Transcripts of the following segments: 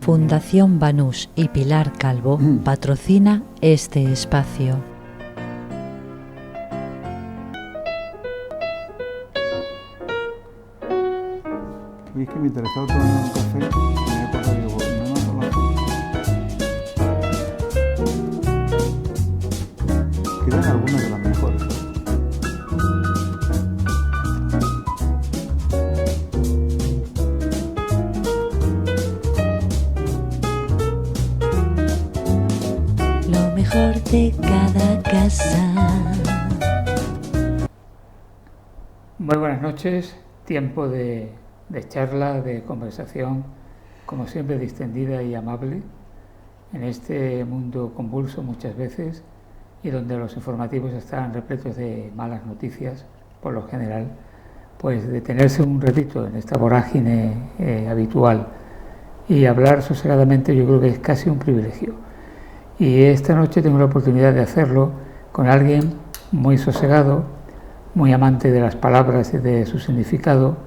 Fundación Banús y Pilar Calvo patrocina este espacio. Es que me interesaba tomar un café y me he pasado, digo, me mando la foto. Quedan algunas de las mejores. Lo mejor de cada casa. Muy buenas noches, tiempo de charla, de conversación, como siempre distendida y amable, en este mundo convulso muchas veces y donde los informativos están repletos de malas noticias, por lo general, pues detenerse un ratito en esta vorágine habitual y hablar sosegadamente yo creo que es casi un privilegio. Y esta noche tengo la oportunidad de hacerlo con alguien muy sosegado, muy amante de las palabras y de su significado,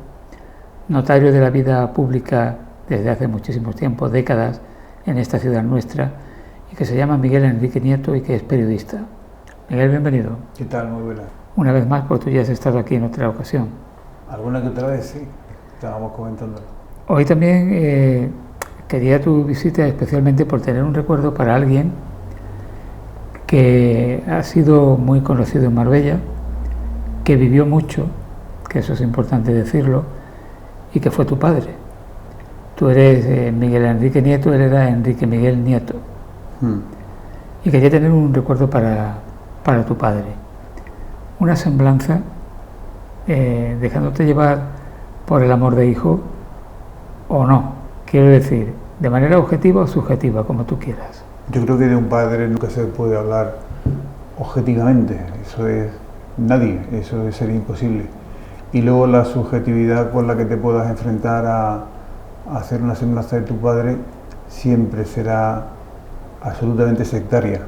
notario de la vida pública desde hace muchísimo tiempo, décadas, en esta ciudad nuestra, y que se llama Miguel Enrique Nieto y que es periodista. Miguel, bienvenido. ¿Qué tal? Muy buena. Una vez más, porque tú ya has estado aquí en otra ocasión. Alguna que otra vez, sí. Estábamos comentando. Hoy también quería tu visita especialmente por tener un recuerdo para alguien que ha sido muy conocido en Marbella, que vivió mucho, que eso es importante decirlo, y que fue tu padre. Tú eres Miguel Enrique Nieto, él era Enrique Miguel Nieto. Y quería tener un recuerdo para tu padre. Una semblanza, dejándote llevar por el amor de hijo o no. Quiero decir, de manera objetiva o subjetiva, como tú quieras. Yo creo que de un padre nunca se puede hablar objetivamente. Eso es nadie, eso sería imposible. Y luego la subjetividad con la que te puedas enfrentar a hacer una semblanza de tu padre siempre será absolutamente sectaria.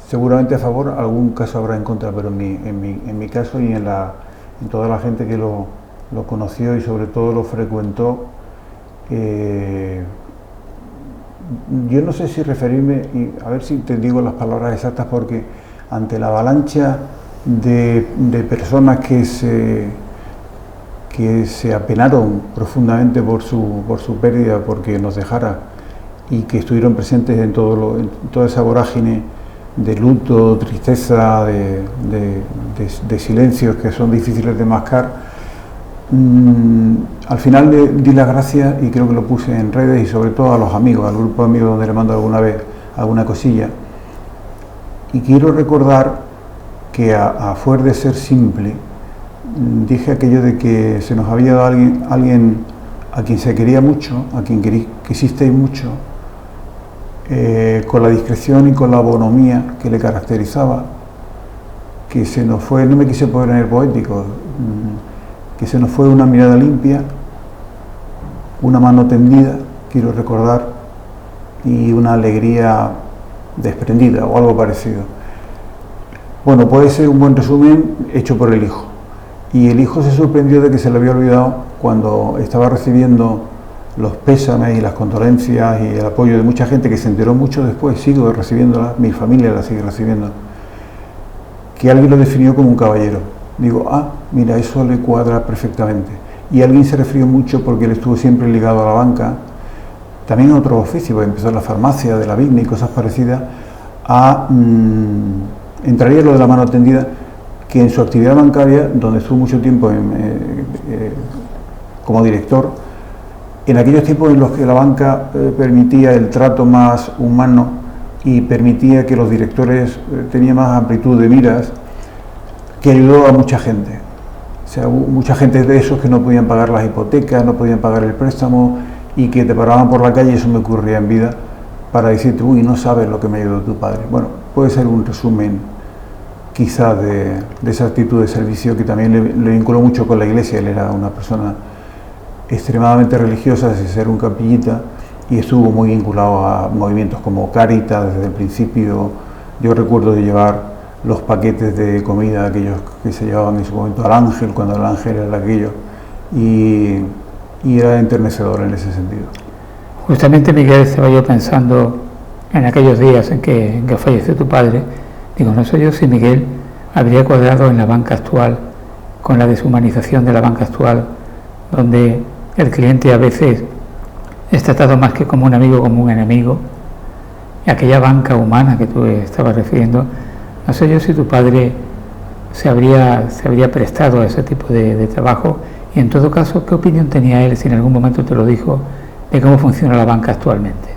Seguramente a favor, algún caso habrá en contra, pero en mi caso y en toda la gente que lo conoció y sobre todo lo frecuentó, yo no sé si referirme, y a ver si te digo las palabras exactas, porque ante la avalancha de personas que se apenaron profundamente por su pérdida, porque nos dejara, y que estuvieron presentes en toda esa vorágine de luto, tristeza, de silencios que son difíciles de mascar. Al final le di las gracias y creo que lo puse en redes y sobre todo a los amigos, al grupo de amigos donde le mando alguna vez alguna cosilla. Y quiero recordar que a fuer de ser simple, dije aquello de que se nos había dado alguien a quien se quería mucho, a quien quisisteis mucho, con la discreción y con la bonomía que le caracterizaba, que se nos fue, no me quise poner poético, que se nos fue una mirada limpia, una mano tendida, quiero recordar, y una alegría desprendida o algo parecido. Bueno, puede ser un buen resumen hecho por el hijo. Y el hijo se sorprendió de que se le había olvidado cuando estaba recibiendo los pésames y las condolencias y el apoyo de mucha gente que se enteró mucho después, sigo recibiéndola, mi familia la sigue recibiendo, que alguien lo definió como un caballero. Digo, mira, eso le cuadra perfectamente. Y alguien se refirió mucho porque él estuvo siempre ligado a la banca, también a otro oficio, porque empezó en la farmacia de la Vigna y cosas parecidas, entraría lo de la mano tendida, que en su actividad bancaria, donde estuvo mucho tiempo como director, en aquellos tiempos en los que la banca permitía el trato más humano y permitía que los directores tenían más amplitud de miras, que ayudó a mucha gente. O sea, hubo mucha gente de esos que no podían pagar las hipotecas, no podían pagar el préstamo y que te paraban por la calle, y eso me ocurría en vida, para decirte, uy, no sabes lo que me ayudó tu padre. Bueno, puede ser un resumen quizá de esa actitud de servicio que también le vinculó mucho con la iglesia. Él era una persona extremadamente religiosa, de ser un capillita, y estuvo muy vinculado a movimientos como Cáritas desde el principio. Yo recuerdo de llevar los paquetes de comida, aquellos que se llevaban en su momento al Ángel, cuando el Ángel era aquello, y era enternecedor en ese sentido. Justamente, Miguel, estaba yo pensando en aquellos días en que falleció tu padre. Digo, no sé yo si Miguel habría cuadrado en la banca actual, con la deshumanización de la banca actual, donde el cliente a veces es tratado más que como un amigo, como un enemigo. Y aquella banca humana que tú estabas refiriendo, no sé yo si tu padre se habría prestado a ese tipo de trabajo, y en todo caso, ¿qué opinión tenía él, si en algún momento te lo dijo, de cómo funciona la banca actualmente?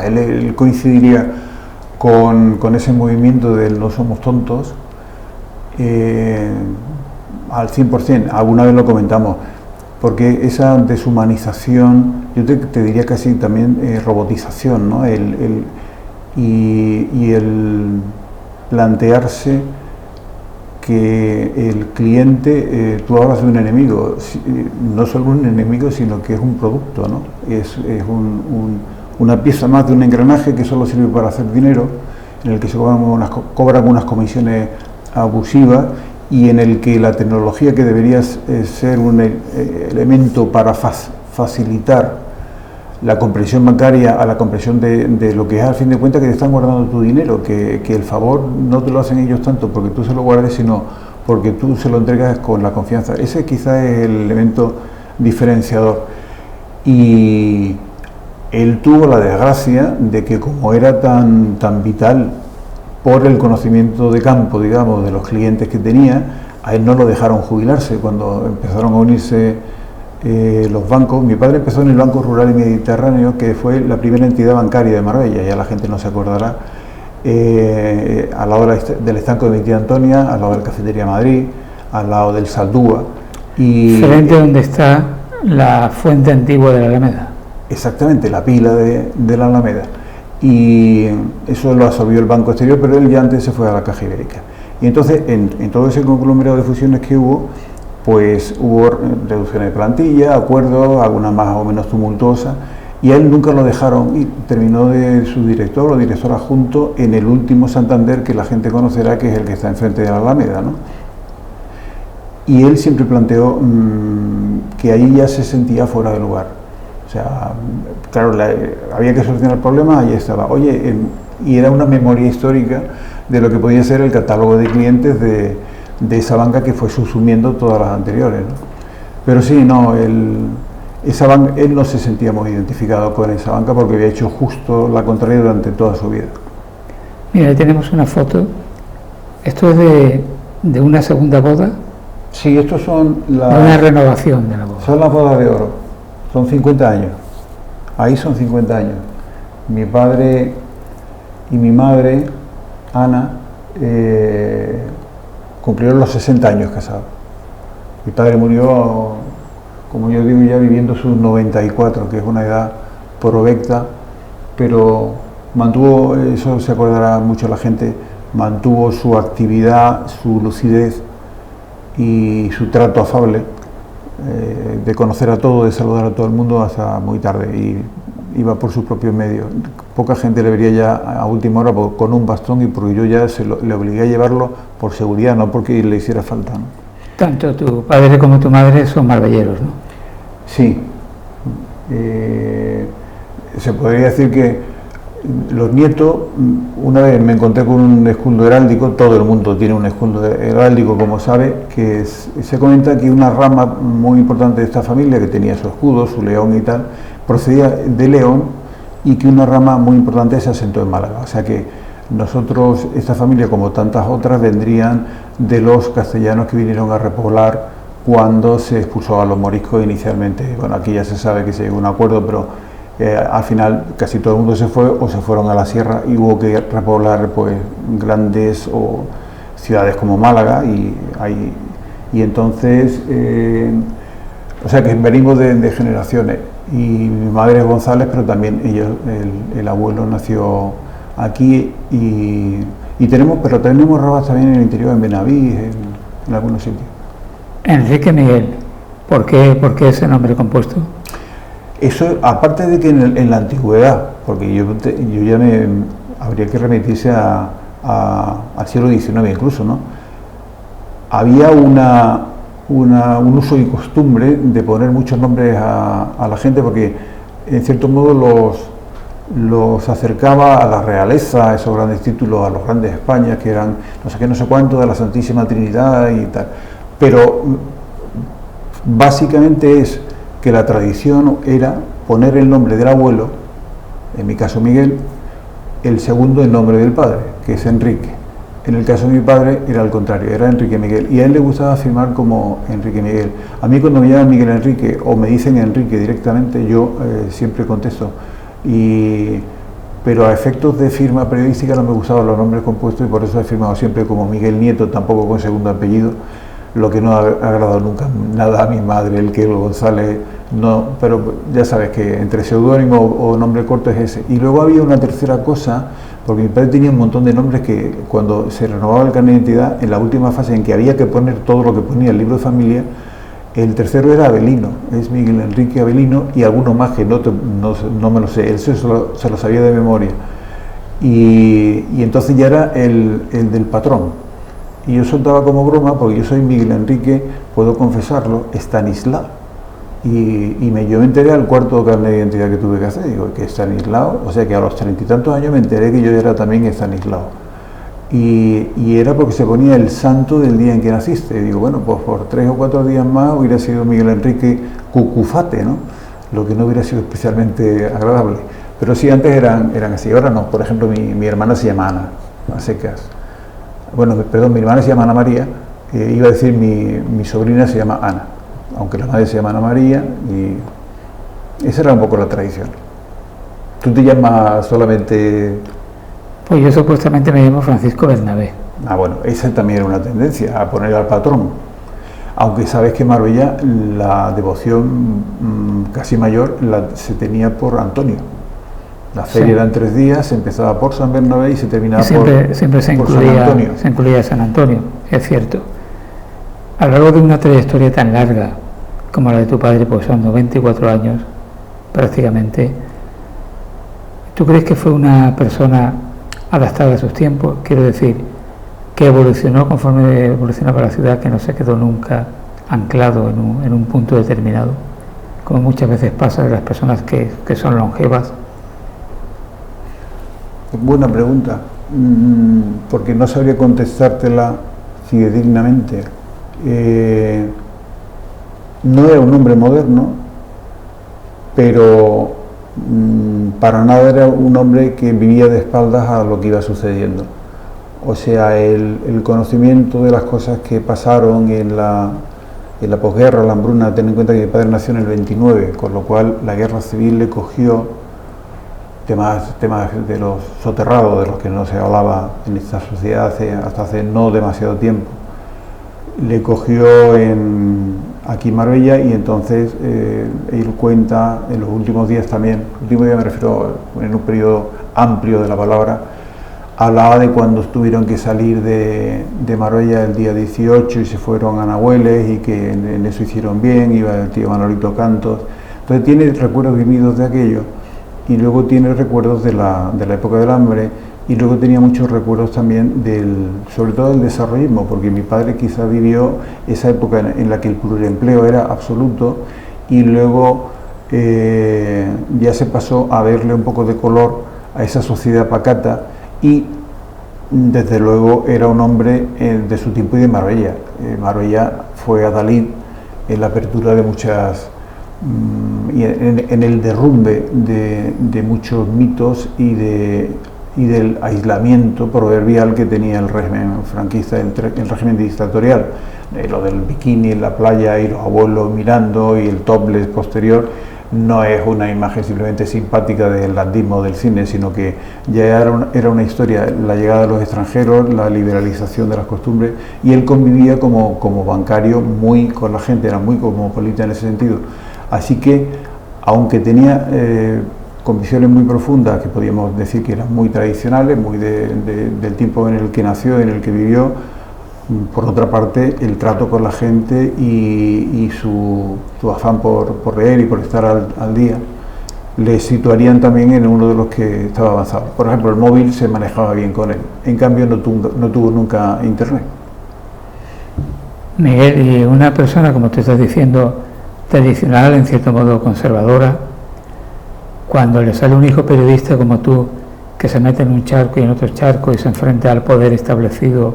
Él coincidiría con ese movimiento del no somos tontos al 100%. Alguna vez lo comentamos, porque esa deshumanización, yo te diría casi también robotización, ¿no? Y el plantearse que el cliente, tú hablas de un enemigo, no solo un enemigo, sino que es un producto, ¿no? Es una pieza más de un engranaje que solo sirve para hacer dinero, en el que se cobran unas comisiones abusivas, y en el que la tecnología, que debería ser un elemento para facilitar la comprensión bancaria a la comprensión de lo que es, al fin de cuentas, que te están guardando tu dinero, que el favor no te lo hacen ellos tanto porque tú se lo guardes, sino porque tú se lo entregas con la confianza. Ese quizás es el elemento diferenciador. Y él tuvo la desgracia de que, como era tan vital por el conocimiento de campo, digamos, de los clientes que tenía, a él no lo dejaron jubilarse. Cuando empezaron a unirse los bancos, mi padre empezó en el Banco Rural y Mediterráneo, que fue la primera entidad bancaria de Marbella, ya la gente no se acordará, al lado del estanco de mi tía Antonia, al lado de la Cafetería Madrid, al lado del Saldúa. Frente a donde está la fuente antigua de la Alameda. Exactamente, la pila de la Alameda. Y eso lo absorbió el Banco Exterior, pero él ya antes se fue a la Caja Ibérica. Y entonces, en todo ese conglomerado de fusiones que hubo, pues hubo reducciones de plantilla, acuerdos, algunas más o menos tumultuosas, y a él nunca lo dejaron, y terminó de su director o director adjunto en el último Santander, que la gente conocerá, que es el que está enfrente de la Alameda, ¿no? Y él siempre planteó que ahí ya se sentía fuera de lugar. O sea, claro, había que solucionar el problema, ahí estaba. Oye, y era una memoria histórica de lo que podía ser el catálogo de clientes de esa banca, que fue subsumiendo todas las anteriores, ¿no? Pero sí, no, él no se sentía muy identificado con esa banca, porque había hecho justo la contraria durante toda su vida. Mira, ahí tenemos una foto. ¿Esto es de una segunda boda? Sí, estos son una renovación de la boda. Son las bodas de oro, son 50 años. Ahí son 50 años. Mi padre y mi madre, Ana, cumplieron los 60 años casados. Mi padre murió, como yo digo, ya viviendo sus 94, que es una edad provecta, pero mantuvo, eso se acordará mucho la gente, mantuvo su actividad, su lucidez y su trato afable, de conocer a todo, de saludar a todo el mundo hasta muy tarde, y iba por sus propios medios. Poca gente le vería ya a última hora con un bastón, y porque yo ya le obligué a llevarlo por seguridad, no porque le hiciera falta, ¿no? Tanto tu padre como tu madre son marbelleros, ¿no? Sí. Se podría decir que los nietos, una vez me encontré con un escudo heráldico, todo el mundo tiene un escudo heráldico, como sabe, que se comenta que una rama muy importante de esta familia, que tenía su escudo, su león y tal, procedía de León, y que una rama muy importante se asentó en Málaga. O sea que nosotros, esta familia, como tantas otras, vendrían de los castellanos que vinieron a repoblar cuando se expulsó a los moriscos inicialmente. Bueno, aquí ya se sabe que se llegó a un acuerdo, pero al final casi todo el mundo se fue o se fueron a la sierra, y hubo que repoblar pues grandes ciudades como Málaga, y entonces o sea que venimos de generaciones. Y mi madre es González, pero también el abuelo nació aquí, y tenemos ramas también en el interior, en Benavís, en algunos sitios. Enrique Miguel, ¿por qué ese nombre compuesto? Eso, aparte de que en la antigüedad, porque yo ya habría que remitirse al siglo XIX incluso, ¿no? Había un uso y costumbre de poner muchos nombres a la gente, porque en cierto modo los acercaba a la realeza, a esos grandes títulos, a los grandes Españas, que eran no sé qué, no sé cuánto, de la Santísima Trinidad y tal. Pero básicamente es que la tradición era poner el nombre del abuelo, en mi caso Miguel, el segundo el nombre del padre, que es Enrique. En el caso de mi padre era al contrario, era Enrique Miguel, y a él le gustaba firmar como Enrique Miguel. A mí cuando me llaman Miguel Enrique o me dicen Enrique directamente, yo siempre contesto. Pero a efectos de firma periodística no me gustaban los nombres compuestos y por eso he firmado siempre como Miguel Nieto, tampoco con segundo apellido, lo que no ha agradado nunca nada a mi madre, el que González, no, pero ya sabes que entre seudónimo o nombre corto es ese. Y luego había una tercera cosa, porque mi padre tenía un montón de nombres que cuando se renovaba el carnet de identidad, en la última fase en que había que poner todo lo que ponía el libro de familia, el tercero era Avelino, es Miguel Enrique Avelino, y alguno más que no me lo sé, él se lo sabía de memoria. Y entonces ya era el del patrón. Y yo soltaba como broma, porque yo soy Miguel Enrique, puedo confesarlo, Estanislao. Y yo me enteré al cuarto carnet de identidad que tuve que hacer, digo, que Estanislao, o sea que a los 30 y tantos años me enteré que yo era también Estanislao. Y era porque se ponía el santo del día en que naciste. Y digo, bueno, pues por 3 o 4 días más hubiera sido Miguel Enrique Cucufate, ¿no? Lo que no hubiera sido especialmente agradable. Pero sí, antes eran así, ahora no. Por ejemplo, mi hermana se llama Ana, a secas. Bueno, perdón, mi hermana se llama Ana María, iba a decir mi sobrina se llama Ana, aunque la madre se llama Ana María, y esa era un poco la tradición. ¿Tú te llamas solamente...? Pues yo supuestamente me llamo Francisco Bernabé. Ah, bueno, esa también era una tendencia, a poner al patrón. Aunque sabes que en Marbella la devoción casi mayor se tenía por Antonio. La feria eran 3 días, se empezaba por San Bernabé y se terminaba siempre se por San Antonio. Se incluía San Antonio, es cierto. A lo largo de una trayectoria tan larga como la de tu padre, pues son 94 años prácticamente, ¿tú crees que fue una persona adaptada a sus tiempos? Quiero decir, que evolucionó conforme evolucionaba la ciudad, que no se quedó nunca anclado en un punto determinado, como muchas veces pasa de las personas que son longevas. Buena pregunta, porque no sabría contestártela fidedignamente. No era un hombre moderno, pero para nada era un hombre que vivía de espaldas a lo que iba sucediendo. O sea, el conocimiento de las cosas que pasaron en la posguerra, la hambruna. Ten en cuenta que mi padre nació en el 29, con lo cual la guerra civil le cogió temas de los soterrados, de los que no se hablaba en esta sociedad hasta hace no demasiado tiempo. Le cogió aquí en Marbella, y entonces él cuenta en los últimos días también, último día me refiero en un periodo amplio de la palabra, hablaba de cuando tuvieron que salir de Marbella el día 18 y se fueron a Nahueles, y que en eso hicieron bien, iba el tío Manolito Cantos. Entonces tiene recuerdos vividos de aquello, y luego tiene recuerdos de la época del hambre, y luego tenía muchos recuerdos también sobre todo del desarrollismo, porque mi padre quizá vivió esa época en la que el pluriempleo era absoluto, y luego ya se pasó a verle un poco de color a esa sociedad pacata, y desde luego era un hombre de su tiempo y de Marbella. Marbella fue adalid en la apertura de muchas... y en el derrumbe de muchos mitos y del aislamiento proverbial que tenía el régimen franquista, el régimen dictatorial. Lo del bikini en la playa y los abuelos mirando y el topless posterior no es una imagen simplemente simpática del landismo del cine, sino que ya era una historia, la llegada de los extranjeros, la liberalización de las costumbres, y él convivía como bancario muy con la gente, era muy cosmopolita en ese sentido. Así que, aunque tenía convicciones muy profundas, que podíamos decir que eran muy tradicionales, muy del tiempo en el que nació, en el que vivió, por otra parte, el trato con la gente y su afán por leer y por estar al día, le situarían también en uno de los que estaba avanzado. Por ejemplo, el móvil se manejaba bien con él, en cambio no tuvo nunca internet. Miguel, y una persona, como tú estás diciendo, tradicional, en cierto modo conservadora, cuando le sale un hijo periodista como tú, que se mete en un charco y en otro charco y se enfrenta al poder establecido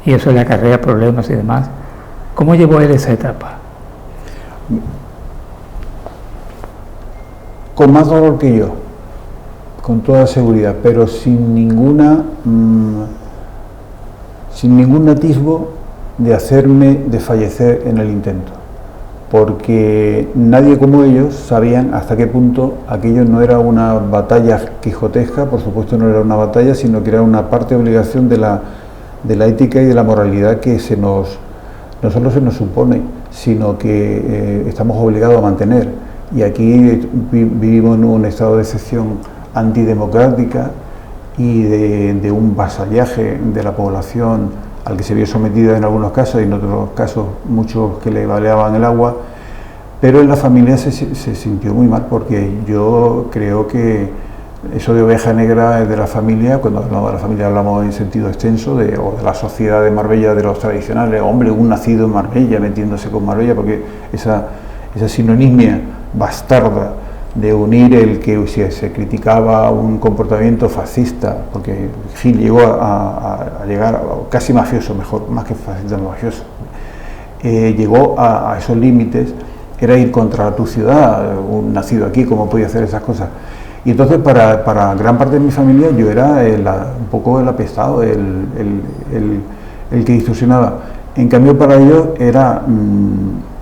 y eso le acarrea problemas y demás, ¿cómo llevó él esa etapa? Con más dolor que yo, con toda seguridad, pero sin ningún atisbo de hacerme desfallecer en el intento, porque nadie como ellos sabían hasta qué punto aquello no era una batalla quijotesca, por supuesto no era una batalla, sino que era una parte de obligación de la ética y de la moralidad que no solo se nos supone, sino que estamos obligados a mantener. Y aquí vivimos en un estado de excepción antidemocrática y de un vasallaje de la población al que se vio sometida en algunos casos y en otros casos muchos que le baleaban el agua, pero en la familia se sintió muy mal, porque yo creo que eso de oveja negra es de la familia. Cuando hablamos de la familia hablamos en sentido extenso o de la sociedad de Marbella, de los tradicionales, hombre, un nacido en Marbella metiéndose con Marbella, porque esa sinonimia bastarda de unir el que si se criticaba un comportamiento fascista, porque Gil llegó a llegar casi mafioso, mejor, más que fascista, mafioso, llegó a esos límites, era ir contra tu ciudad, un nacido aquí, ¿cómo podía hacer esas cosas? Y entonces para gran parte de mi familia yo era un poco el apestado, el que distorsionaba. En cambio para ellos era...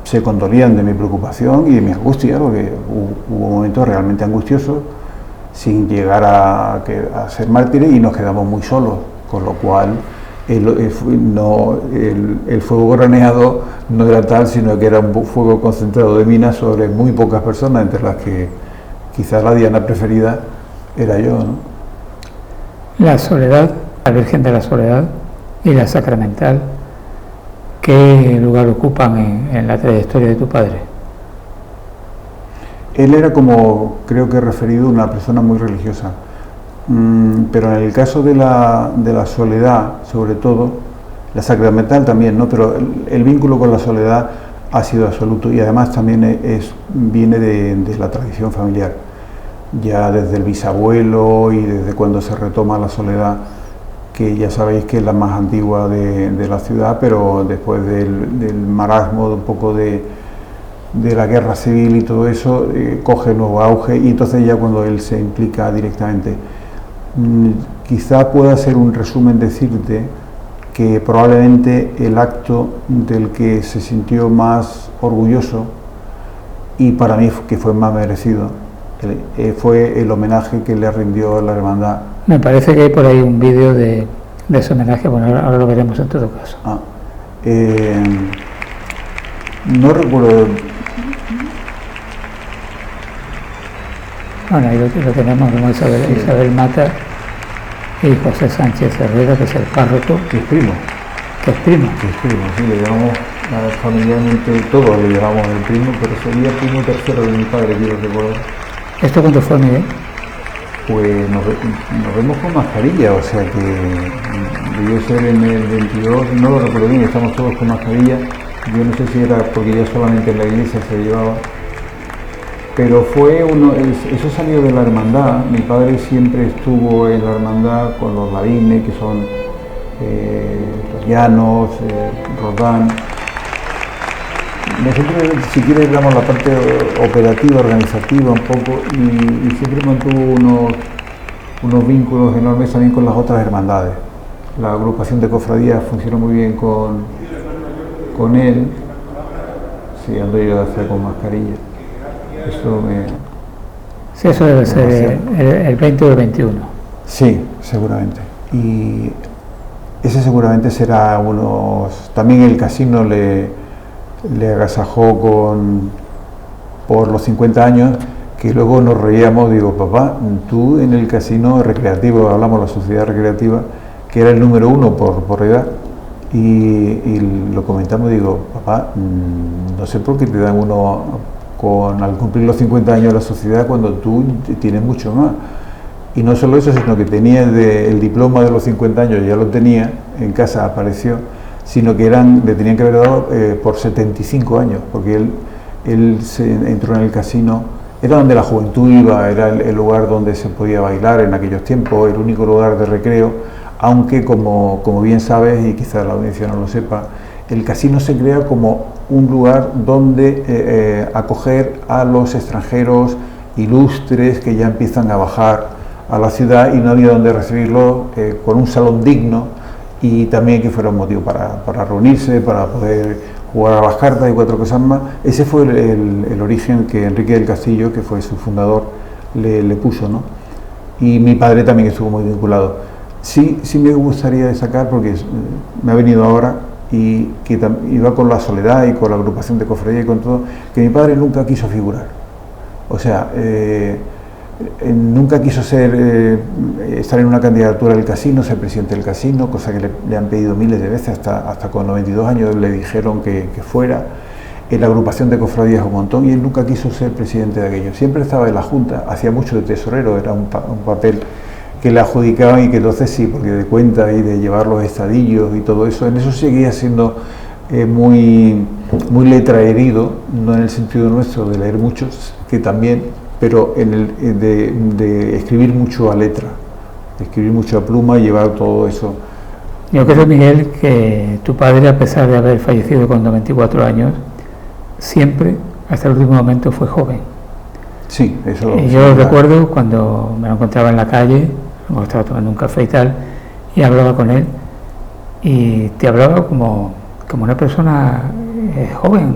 se condolían de mi preocupación y de mi angustia, porque hubo momentos realmente angustiosos, sin llegar a ser mártires, y nos quedamos muy solos, con lo cual el fuego graneado no era tal, sino que era un fuego concentrado de minas sobre muy pocas personas, entre las que quizás la diana preferida era yo, ¿no? La Soledad, la Virgen de la Soledad y la Sacramental, ¿qué lugar ocupan en la trayectoria de tu padre? Él era, como creo que he referido, una persona muy religiosa, pero en el caso de la Soledad, sobre todo, la Sacramental también, ¿no? Pero el vínculo con la Soledad ha sido absoluto, y además también viene de la tradición familiar, ya desde el bisabuelo y desde cuando se retoma la Soledad, que ya sabéis que es la más antigua de la ciudad, pero después del marasmo, un poco de la guerra civil y todo eso, coge nuevo auge, y entonces ya cuando él se implica directamente. Quizá pueda ser un resumen decirte que probablemente el acto del que se sintió más orgulloso, y para mí que fue más merecido, fue el homenaje que le rindió la hermandad. Me parece que hay por ahí un vídeo de ese homenaje, bueno, ahora lo veremos en todo caso. No recuerdo. Bueno, ahí lo tenemos, como Isabel Mata y José Sánchez Herrera, que es el párroco. Que es primo. Que es primo. Que es primo, sí, le llamamos familiarmente, todos le llamamos el primo, pero sería primo tercero de mi padre, quiero recordar. ¿Esto cuándo fue, Miguel? Pues nos vemos con mascarilla, o sea que debió ser en el 22, no lo recuerdo bien, estamos todos con mascarilla. Yo no sé si era porque ya solamente en la iglesia se llevaba, pero eso salió de la hermandad. Mi padre siempre estuvo en la hermandad con los ladines, que son los llanos, Rodán. Nosotros, si quieres, damos la parte operativa, organizativa un poco, y siempre mantuvo unos vínculos enormes también con las otras hermandades. La agrupación de cofradías funcionó muy bien con él. Sí, ando yo hacia con mascarilla. Sí, eso debe ser el 20 o el 21. Sí, seguramente. Y ese seguramente será también el casino le agasajó por los 50 años, que luego nos reíamos. Digo, papá, tú en el casino recreativo, hablamos de la sociedad recreativa, que era el número 1 por edad, y lo comentamos. Digo, papá, no sé por qué te dan uno al cumplir los 50 años de la sociedad cuando tú tienes mucho más. Y no solo eso, sino que tenía el diploma de los 50 años, ya lo tenía, en casa apareció, sino que le tenían que haber dado por 75 años, porque él entró en el casino era donde la juventud iba, era el lugar donde se podía bailar en aquellos tiempos, el único lugar de recreo, aunque como bien sabes, y quizás la audiencia no lo sepa, el casino se crea como un lugar donde acoger a los extranjeros ilustres que ya empiezan a bajar a la ciudad y no había donde recibirlos, con un salón digno y también que fuera un motivo para reunirse, para poder jugar a las cartas y 4 cosas más. Ese fue el origen que Enrique del Castillo, que fue su fundador, le puso, ¿no? Y mi padre también estuvo muy vinculado. Sí me gustaría destacar, porque me ha venido ahora, y que iba con la Soledad y con la agrupación de cofradía y con todo, que mi padre nunca quiso figurar. O sea, nunca quiso estar en una candidatura del casino, ser presidente del casino, cosa que le han pedido miles de veces, hasta con 92 años le dijeron que fuera. En la agrupación de cofradías un montón, y él nunca quiso ser presidente de aquello. Siempre estaba en la Junta, hacía mucho de tesorero, era un papel que le adjudicaban, y que entonces sí, porque de cuenta y de llevar los estadillos y todo eso, en eso seguía siendo muy letra herido, no en el sentido nuestro de leer muchos, que también, pero de escribir mucho a letra, de escribir mucho a pluma y llevar todo eso. Yo creo, Miguel, que tu padre, a pesar de haber fallecido con 94 años, siempre, hasta el último momento, fue joven. Sí, eso. Yo recuerdo cuando me lo encontraba en la calle, como estaba tomando un café y tal, y hablaba con él, y te hablaba como una persona joven,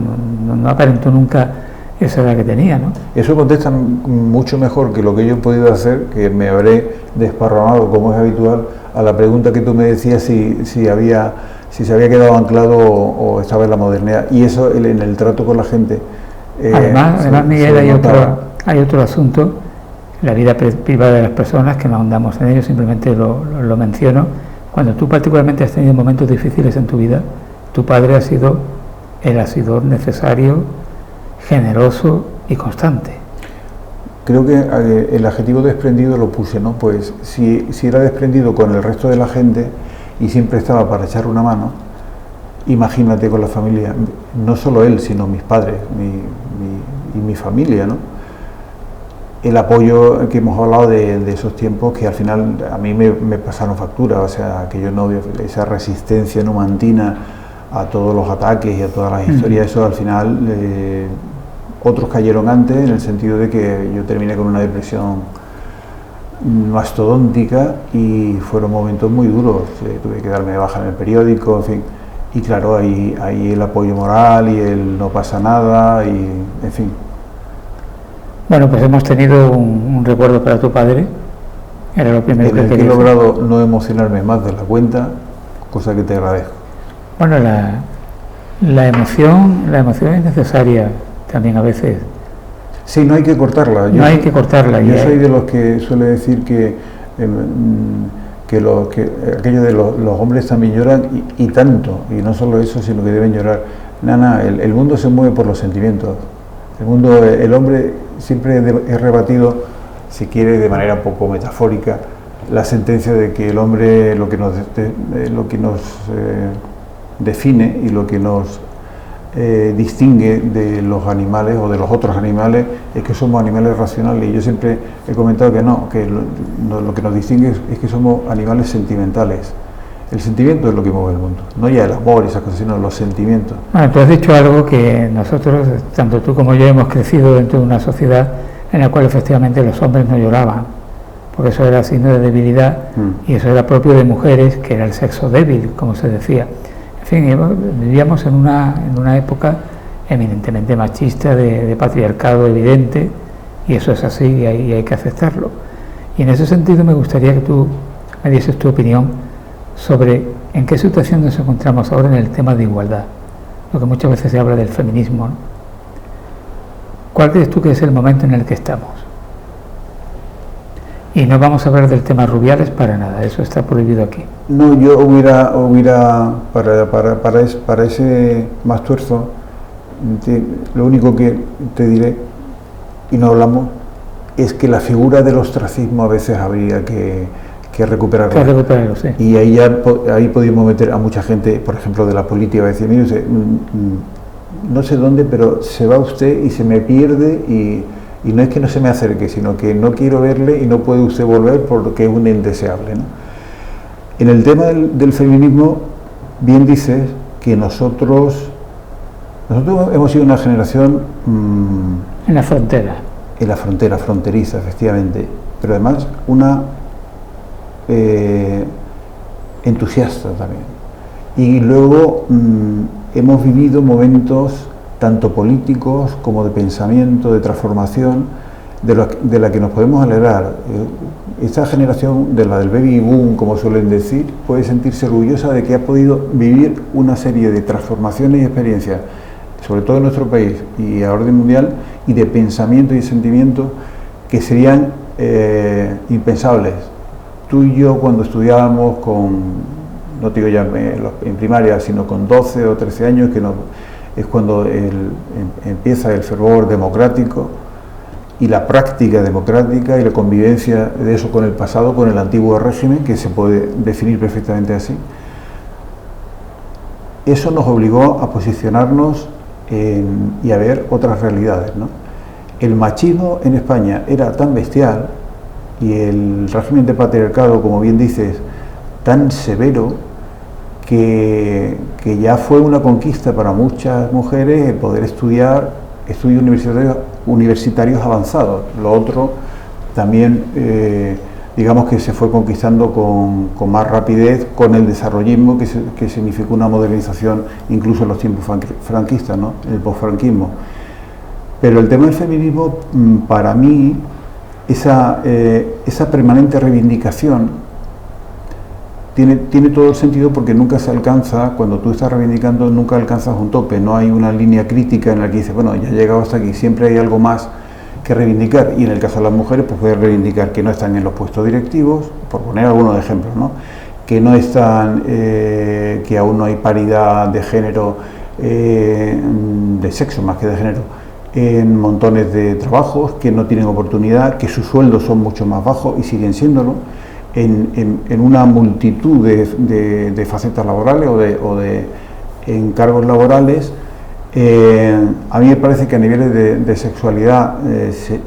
no aparentó nunca esa edad que tenía, ¿no? Eso contesta mucho mejor que lo que yo he podido hacer, que me habré desparramado, como es habitual, a la pregunta que tú me decías si se había quedado anclado o estaba en la modernidad. Y eso en el trato con la gente. Además, Miguel, hay otro asunto, la vida privada de las personas, que no ahondamos en ello, simplemente lo menciono. Cuando tú particularmente has tenido momentos difíciles en tu vida, tu padre ha sido el asidor necesario, generoso y constante. Creo que el adjetivo desprendido lo puse, ¿no? Pues si era desprendido con el resto de la gente y siempre estaba para echar una mano, imagínate con la familia, no solo él, sino mis padres y mi familia, ¿no? El apoyo que hemos hablado de esos tiempos, que al final a mí me pasaron factura, o sea, que yo no, esa resistencia numantina a todos los ataques y a todas las historias, eso al final otros cayeron antes, en el sentido de que yo terminé con una depresión mastodóntica y fueron momentos muy duros, tuve que darme de baja en el periódico, en fin, y claro, ahí el apoyo moral y el no pasa nada, y en fin. Bueno, pues hemos tenido un recuerdo para tu padre, era lo primero que quería. He logrado no emocionarme más de la cuenta, cosa que te agradezco. Bueno, la emoción es necesaria también a veces. Sí, no hay que cortarla. No hay que cortarla. Yo soy de los que suele decir que aquello de los hombres también lloran y tanto, y no solo eso, sino que deben llorar. El mundo se mueve por los sentimientos. El hombre siempre es rebatido, si quiere, de manera un poco metafórica, la sentencia de que el hombre lo que nos define y lo que nos distingue de los animales o de los otros animales es que somos animales racionales, y yo siempre he comentado que no, que lo que nos distingue es que somos animales sentimentales. El sentimiento es lo que mueve el mundo, no ya el amor y esas cosas, sino los sentimientos. Bueno, tú has dicho algo que nosotros, tanto tú como yo, hemos crecido dentro de una sociedad en la cual efectivamente los hombres no lloraban, porque eso era signo de debilidad, y eso era propio de mujeres, que era el sexo débil, como se decía. En fin, vivíamos en una época eminentemente machista, de patriarcado evidente, y eso es así, y hay que aceptarlo. Y en ese sentido me gustaría que tú me dieses tu opinión sobre en qué situación nos encontramos ahora en el tema de igualdad, porque muchas veces se habla del feminismo, ¿no? ¿Cuál crees tú que es el momento en el que estamos? Y no vamos a hablar del tema Rubiales para nada, eso está prohibido aquí. No, yo hubiera para ese más tuerzo, lo único que te diré, y no hablamos, es que la figura del ostracismo a veces habría que recuperarlo, sí. Y ahí podíamos meter a mucha gente, por ejemplo, de la política, decir, mire usted, no sé dónde, pero se va usted y se me pierde, Y no es que no se me acerque, sino que no quiero verle y no puede usted volver porque es un indeseable, ¿no? En el tema del feminismo, bien dices que nosotros hemos sido una generación... en la frontera. En la frontera, fronteriza, efectivamente, pero además una entusiasta también. Y luego hemos vivido momentos tanto políticos como de pensamiento, de transformación, de la que nos podemos alegrar. Esta generación, de la del baby boom, como suelen decir, puede sentirse orgullosa de que ha podido vivir una serie de transformaciones y experiencias, sobre todo en nuestro país y a orden mundial, y de pensamiento y sentimiento que serían impensables. Tú y yo, cuando estudiábamos no digo ya en primaria, sino con 12 o 13 años, es cuando empieza el fervor democrático y la práctica democrática y la convivencia de eso con el pasado, con el antiguo régimen, que se puede definir perfectamente así. Eso nos obligó a posicionarnos y a ver otras realidades, ¿no? El machismo en España era tan bestial y el régimen de patriarcado, como bien dices, tan severo, que ya fue una conquista para muchas mujeres el poder estudiar estudios universitarios avanzados. Lo otro también, digamos que se fue conquistando con más rapidez con el desarrollismo que significó una modernización incluso en los tiempos franquistas, ¿no? El posfranquismo. Pero el tema del feminismo, para mí, esa permanente reivindicación tiene todo el sentido, porque nunca se alcanza, cuando tú estás reivindicando, nunca alcanzas un tope, no hay una línea crítica en la que dices, bueno, ya he llegado hasta aquí, siempre hay algo más que reivindicar. Y en el caso de las mujeres, pues puedes reivindicar que no están en los puestos directivos, por poner algunos ejemplos, ¿no? Que no están, que aún no hay paridad de género, de sexo más que de género, en montones de trabajos, que no tienen oportunidad, que sus sueldos son mucho más bajos y siguen siéndolo, en una multitud de facetas laborales o de encargos laborales. A mí me parece que a niveles de sexualidad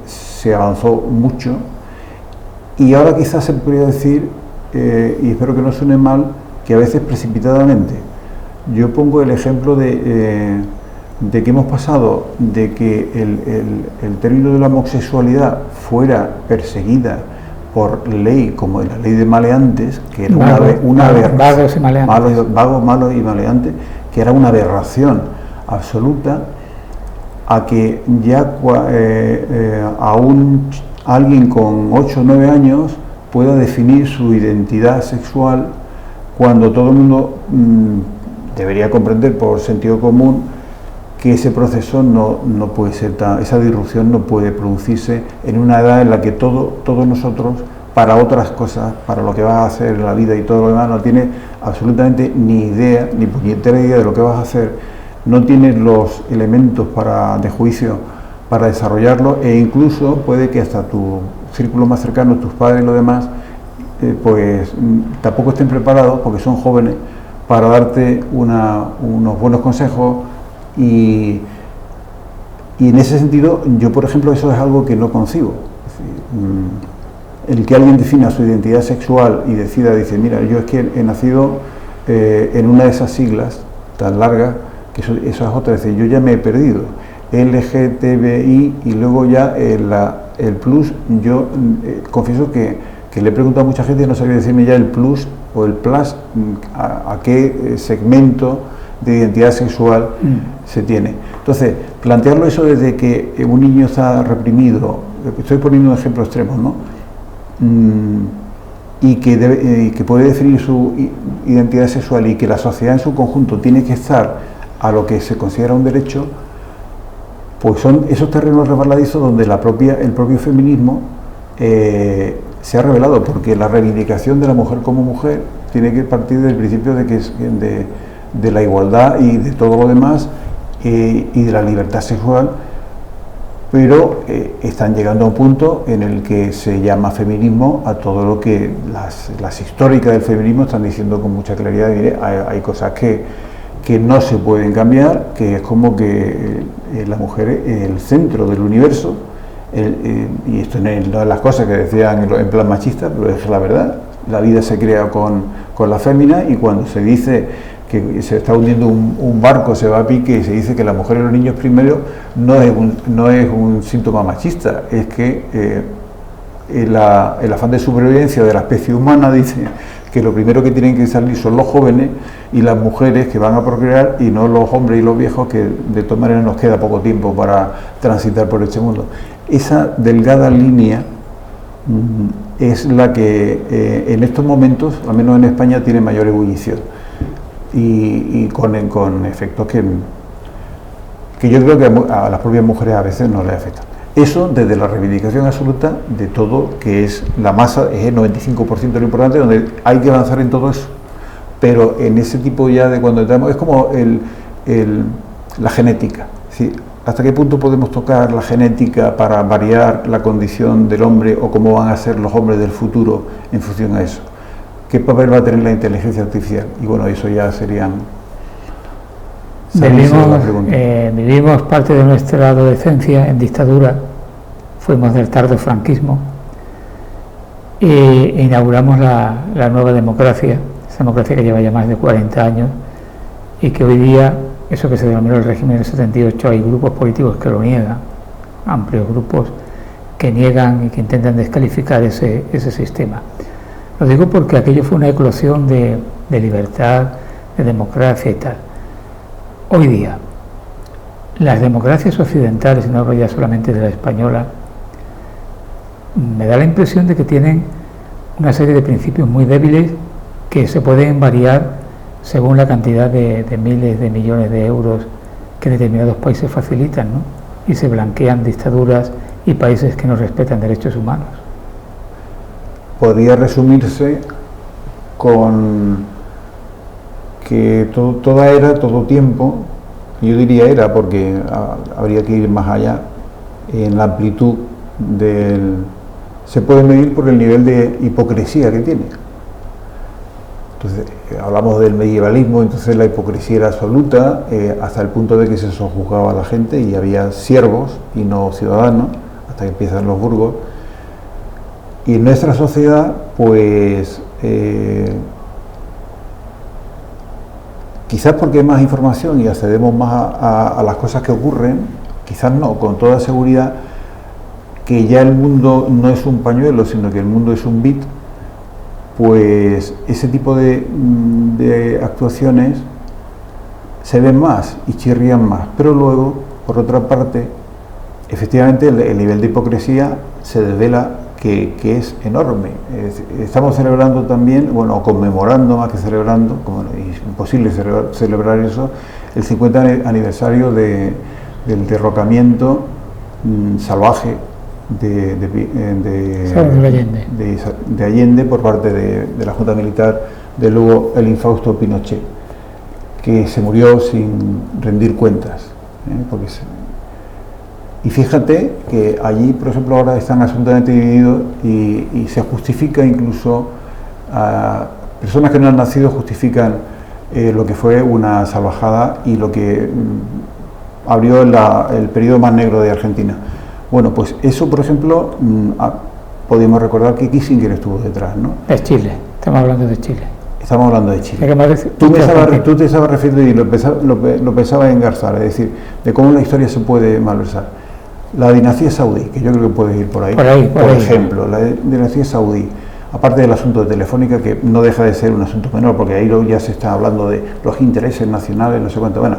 se avanzó mucho, y ahora quizás se podría decir, y espero que no suene mal, que a veces precipitadamente. Yo pongo el ejemplo de que hemos pasado de que el término de la homosexualidad fuera perseguida por ley, como la ley de maleantes, que era una vagos y maleantes. Malos y maleantes, que era una aberración absoluta, a que ya alguien con 8 o 9 años pueda definir su identidad sexual, cuando todo el mundo debería comprender por sentido común que ese proceso no puede ser esa disrupción no puede producirse en una edad en la que todos nosotros, para otras cosas, para lo que vas a hacer en la vida y todo lo demás, no tienes absolutamente ni idea, ni puñetera idea de lo que vas a hacer, no tienes los elementos de juicio para desarrollarlo, e incluso puede que hasta tu círculo más cercano, tus padres y lo demás, pues tampoco estén preparados, porque son jóvenes, para darte unos buenos consejos. Y en ese sentido, yo, por ejemplo, eso es algo que no concibo. Es decir, el que alguien defina su identidad sexual y dice, mira, yo es que he nacido en una de esas siglas tan largas, que eso es otra. Es decir, yo ya me he perdido. LGTBI y luego ya el plus. Yo confieso que le he preguntado a mucha gente y no sabía decirme ya el plus o el plus, a qué segmento de identidad sexual se tiene. Entonces, plantearlo eso desde que un niño está reprimido, estoy poniendo un ejemplo extremo, ¿no? Y que puede definir su identidad sexual, y que la sociedad en su conjunto tiene que estar a lo que se considera un derecho, pues son esos terrenos resbaladizos donde el propio feminismo se ha revelado, porque la reivindicación de la mujer como mujer tiene que partir del principio de la igualdad y de todo lo demás, y de la libertad sexual, pero están llegando a un punto en el que se llama feminismo a todo lo que las históricas del feminismo están diciendo con mucha claridad. Mire, hay cosas que no se pueden cambiar, que es como que la mujer es el centro del universo, y esto no es las cosas que decían en plan machista, pero es la verdad. La vida se crea con la fémina, y cuando se dice que se está hundiendo un barco, se va a pique, y se dice que la mujer y los niños primero, no es un síntoma machista, es que el afán de supervivencia de la especie humana dice que lo primero que tienen que salir son los jóvenes y las mujeres que van a procrear, y no los hombres y los viejos, que de todas maneras nos queda poco tiempo para transitar por este mundo. Esa delgada línea es la que en estos momentos, al menos en España, tiene mayor ebullición, y con efectos que yo creo que a las propias mujeres a veces no les afectan. Eso desde la reivindicación absoluta de todo, que es la masa, es el 95% de lo importante, donde hay que avanzar en todo eso. Pero en ese tipo ya de cuando entramos, es como la genética. ¿Sí? ¿Hasta qué punto podemos tocar la genética para variar la condición del hombre, o cómo van a ser los hombres del futuro en función a eso? ¿Qué papel va a tener la inteligencia artificial? Y bueno, eso ya serían... Vivimos parte de nuestra adolescencia en dictadura, fuimos del tardo franquismo, e inauguramos la nueva democracia, esa democracia que lleva ya más de 40 años, y que hoy día, eso que se denominó el régimen del 78, hay grupos políticos que lo niegan, amplios grupos que niegan y que intentan descalificar ese sistema. Lo digo porque aquello fue una eclosión de libertad, de democracia y tal. Hoy día, las democracias occidentales, y no hablo ya solamente de la española, me da la impresión de que tienen una serie de principios muy débiles que se pueden variar según la cantidad de miles de millones de euros que determinados países facilitan, ¿no? Y se blanquean dictaduras y países que no respetan derechos humanos. Podría resumirse con que toda era, todo tiempo, yo diría era porque habría que ir más allá, en la amplitud se puede medir por el nivel de hipocresía que tiene. Entonces, hablamos del medievalismo, entonces la hipocresía era absoluta, hasta el punto de que se sojuzgaba a la gente y había siervos y no ciudadanos, hasta que empiezan los burgos. Y en nuestra sociedad, pues, quizás porque hay más información y accedemos más a las cosas que ocurren, quizás no, con toda seguridad, que ya el mundo no es un pañuelo, sino que el mundo es un bit, pues ese tipo de actuaciones se ven más y chirrían más. Pero luego, por otra parte, efectivamente el nivel de hipocresía se desvela que es enorme. Estamos celebrando también, bueno, conmemorando más que celebrando, como es imposible celebrar eso, el 50 aniversario del derrocamiento salvaje de Allende por parte de la Junta Militar de luego el infausto Pinochet, que se murió sin rendir cuentas, y fíjate que allí, por ejemplo, ahora están absolutamente divididos y se justifica incluso a personas que no han nacido, justifican lo que fue una salvajada y lo que abrió el periodo más negro de Argentina. Bueno, pues eso, por ejemplo, podemos recordar que Kissinger estuvo detrás, ¿no? Es Chile, estamos hablando de Chile. Estamos hablando de Chile. Tú te estabas refiriendo y lo pensaba engarzar, es decir, de cómo la historia se puede malversar. La dinastía saudí, que yo creo que puedes ir por ahí. Por ejemplo, la dinastía saudí, aparte del asunto de Telefónica, que no deja de ser un asunto menor, porque ahí ya se está hablando de los intereses nacionales, no sé cuánto. Bueno,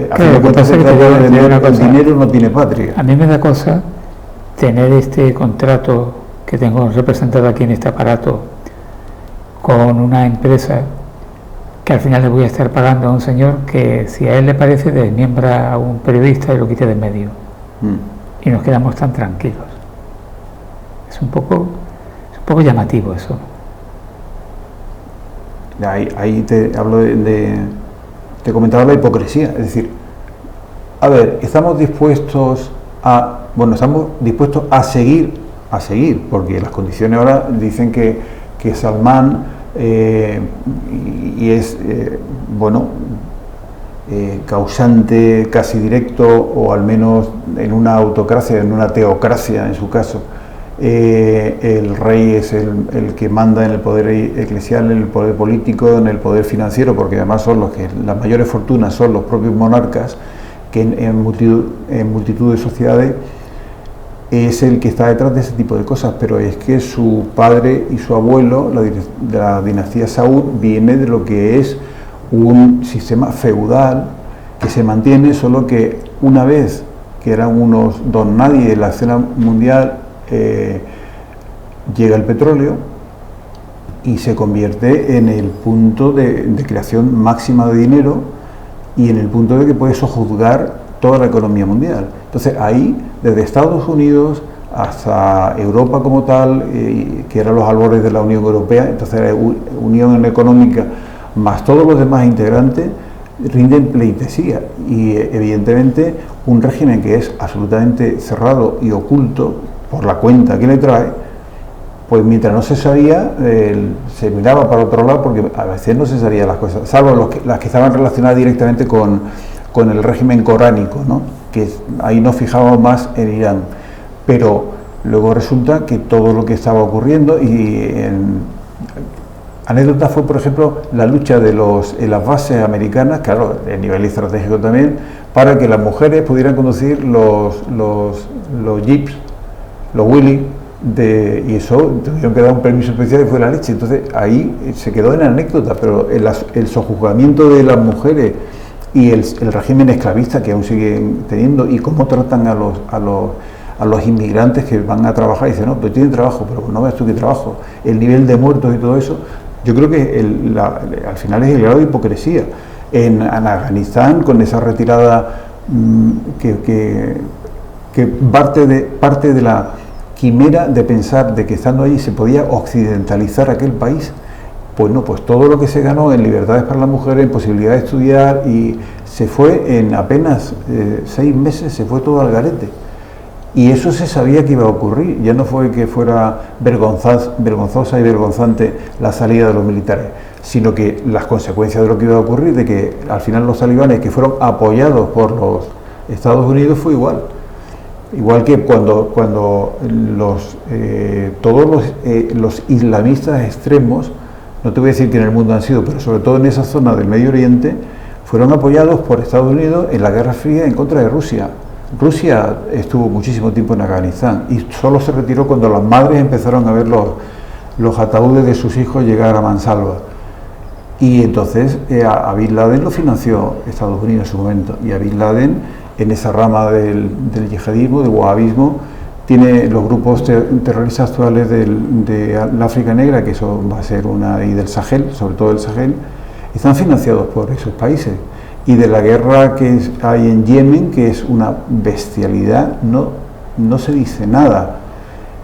a fin de cuentas se trata de el dinero no tiene patria. A mí me da cosa tener este contrato que tengo representado aquí en este aparato con una empresa que al final le voy a estar pagando a un señor que, si a él le parece, desmiembra a un periodista y lo quite de medio. Y nos quedamos tan tranquilos. Es un poco llamativo eso. Ahí te hablo te comentaba la hipocresía, es decir, a ver, estamos dispuestos a seguir, porque las condiciones ahora dicen que Salman causante casi directo, o al menos en una autocracia, en una teocracia en su caso. El rey es el que manda en el poder eclesial, en el poder político, en el poder financiero, porque además son los que las mayores fortunas son los propios monarcas, que en multitud de sociedades es el que está detrás de ese tipo de cosas. Pero es que su padre y su abuelo, de la dinastía Saud, viene de lo que es un sistema feudal que se mantiene, solo que una vez que eran unos don nadie en la escena mundial, llega el petróleo y se convierte en el punto de creación máxima de dinero y en el punto de que puede sojuzgar toda la economía mundial. Entonces ahí, desde Estados Unidos hasta Europa como tal, que eran los albores de la Unión Europea, entonces era Unión Económica, más todos los demás integrantes, rinden pleitesía, y evidentemente un régimen que es absolutamente cerrado y oculto por la cuenta que le trae, pues mientras no se sabía, se miraba para otro lado, porque a veces no se sabían las cosas, salvo las que estaban relacionadas directamente con el régimen coránico, ¿no? Que ahí nos fijábamos más en Irán, pero luego resulta que todo lo que estaba ocurriendo, anécdota fue, por ejemplo, la lucha en las bases americanas, claro, a nivel estratégico también, para que las mujeres pudieran conducir los jeeps, los Willys, y eso tuvieron que dar un permiso especial y fue la leche. Entonces ahí se quedó en anécdota, pero el sojuzgamiento de las mujeres y el régimen esclavista que aún siguen teniendo, y cómo tratan a los inmigrantes que van a trabajar y dicen, no, pero tienen trabajo, pero no ves tú qué trabajo, el nivel de muertos y todo eso, yo creo que al final es el grado de hipocresía. En Afganistán, con esa retirada que parte de la quimera de pensar de que estando allí se podía occidentalizar aquel país, pues no, pues todo lo que se ganó en libertades para las mujeres, en posibilidad de estudiar, y se fue en apenas 6 meses, se fue todo al garete. Y eso se sabía que iba a ocurrir, ya no fue que fuera vergonzosa y vergonzante la salida de los militares, sino que las consecuencias de lo que iba a ocurrir, de que al final los talibanes, que fueron apoyados por los Estados Unidos, fue igual. Igual que cuando todos los islamistas extremos, no te voy a decir que en el mundo han sido, pero sobre todo en esa zona del Medio Oriente, fueron apoyados por Estados Unidos en la Guerra Fría en contra de Rusia. Rusia estuvo muchísimo tiempo en Afganistán y solo se retiró cuando las madres empezaron a ver los ataúdes de sus hijos llegar a mansalva. Y entonces a Bin Laden lo financió Estados Unidos en su momento, y a Bin Laden, en esa rama del yihadismo, del wahabismo, tiene los grupos terroristas actuales de África Negra, que eso va a ser y del Sahel, sobre todo el Sahel, están financiados por esos países. Y de la guerra que hay en Yemen, que es una bestialidad, no se dice nada.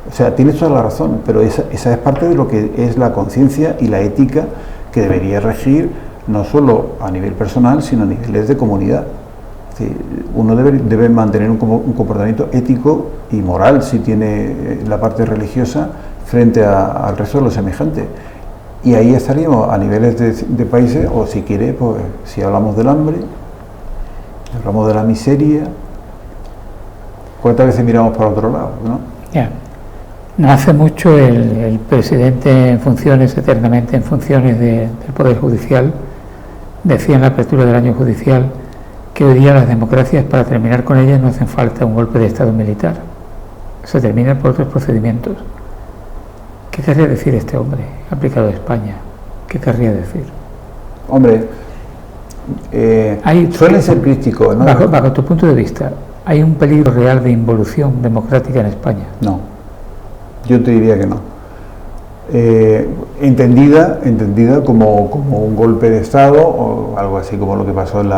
O sea, tienes toda la razón, pero esa es parte de lo que es la conciencia y la ética que debería regir, no solo a nivel personal, sino a niveles de comunidad. Uno debe mantener un comportamiento ético y moral, si tiene la parte religiosa, frente al resto de los semejantes. Y ahí estaríamos a niveles de países, o si quiere, pues si hablamos del hambre, hablamos de la miseria, ¿cuántas veces miramos para otro lado, no? Ya. No hace mucho el presidente en funciones, eternamente en funciones del Poder Judicial, decía en la apertura del año judicial que hoy día las democracias, para terminar con ellas, no hacen falta un golpe de Estado militar, se terminan por otros procedimientos. ¿Qué querría decir este hombre aplicado a España? ¿Qué querría decir? Hombre, suelen ser críticos, ¿no? Bajo tu punto de vista, ¿hay un peligro real de involución democrática en España? No, yo te diría que no. Entendida como un golpe de Estado, o algo así como lo que pasó en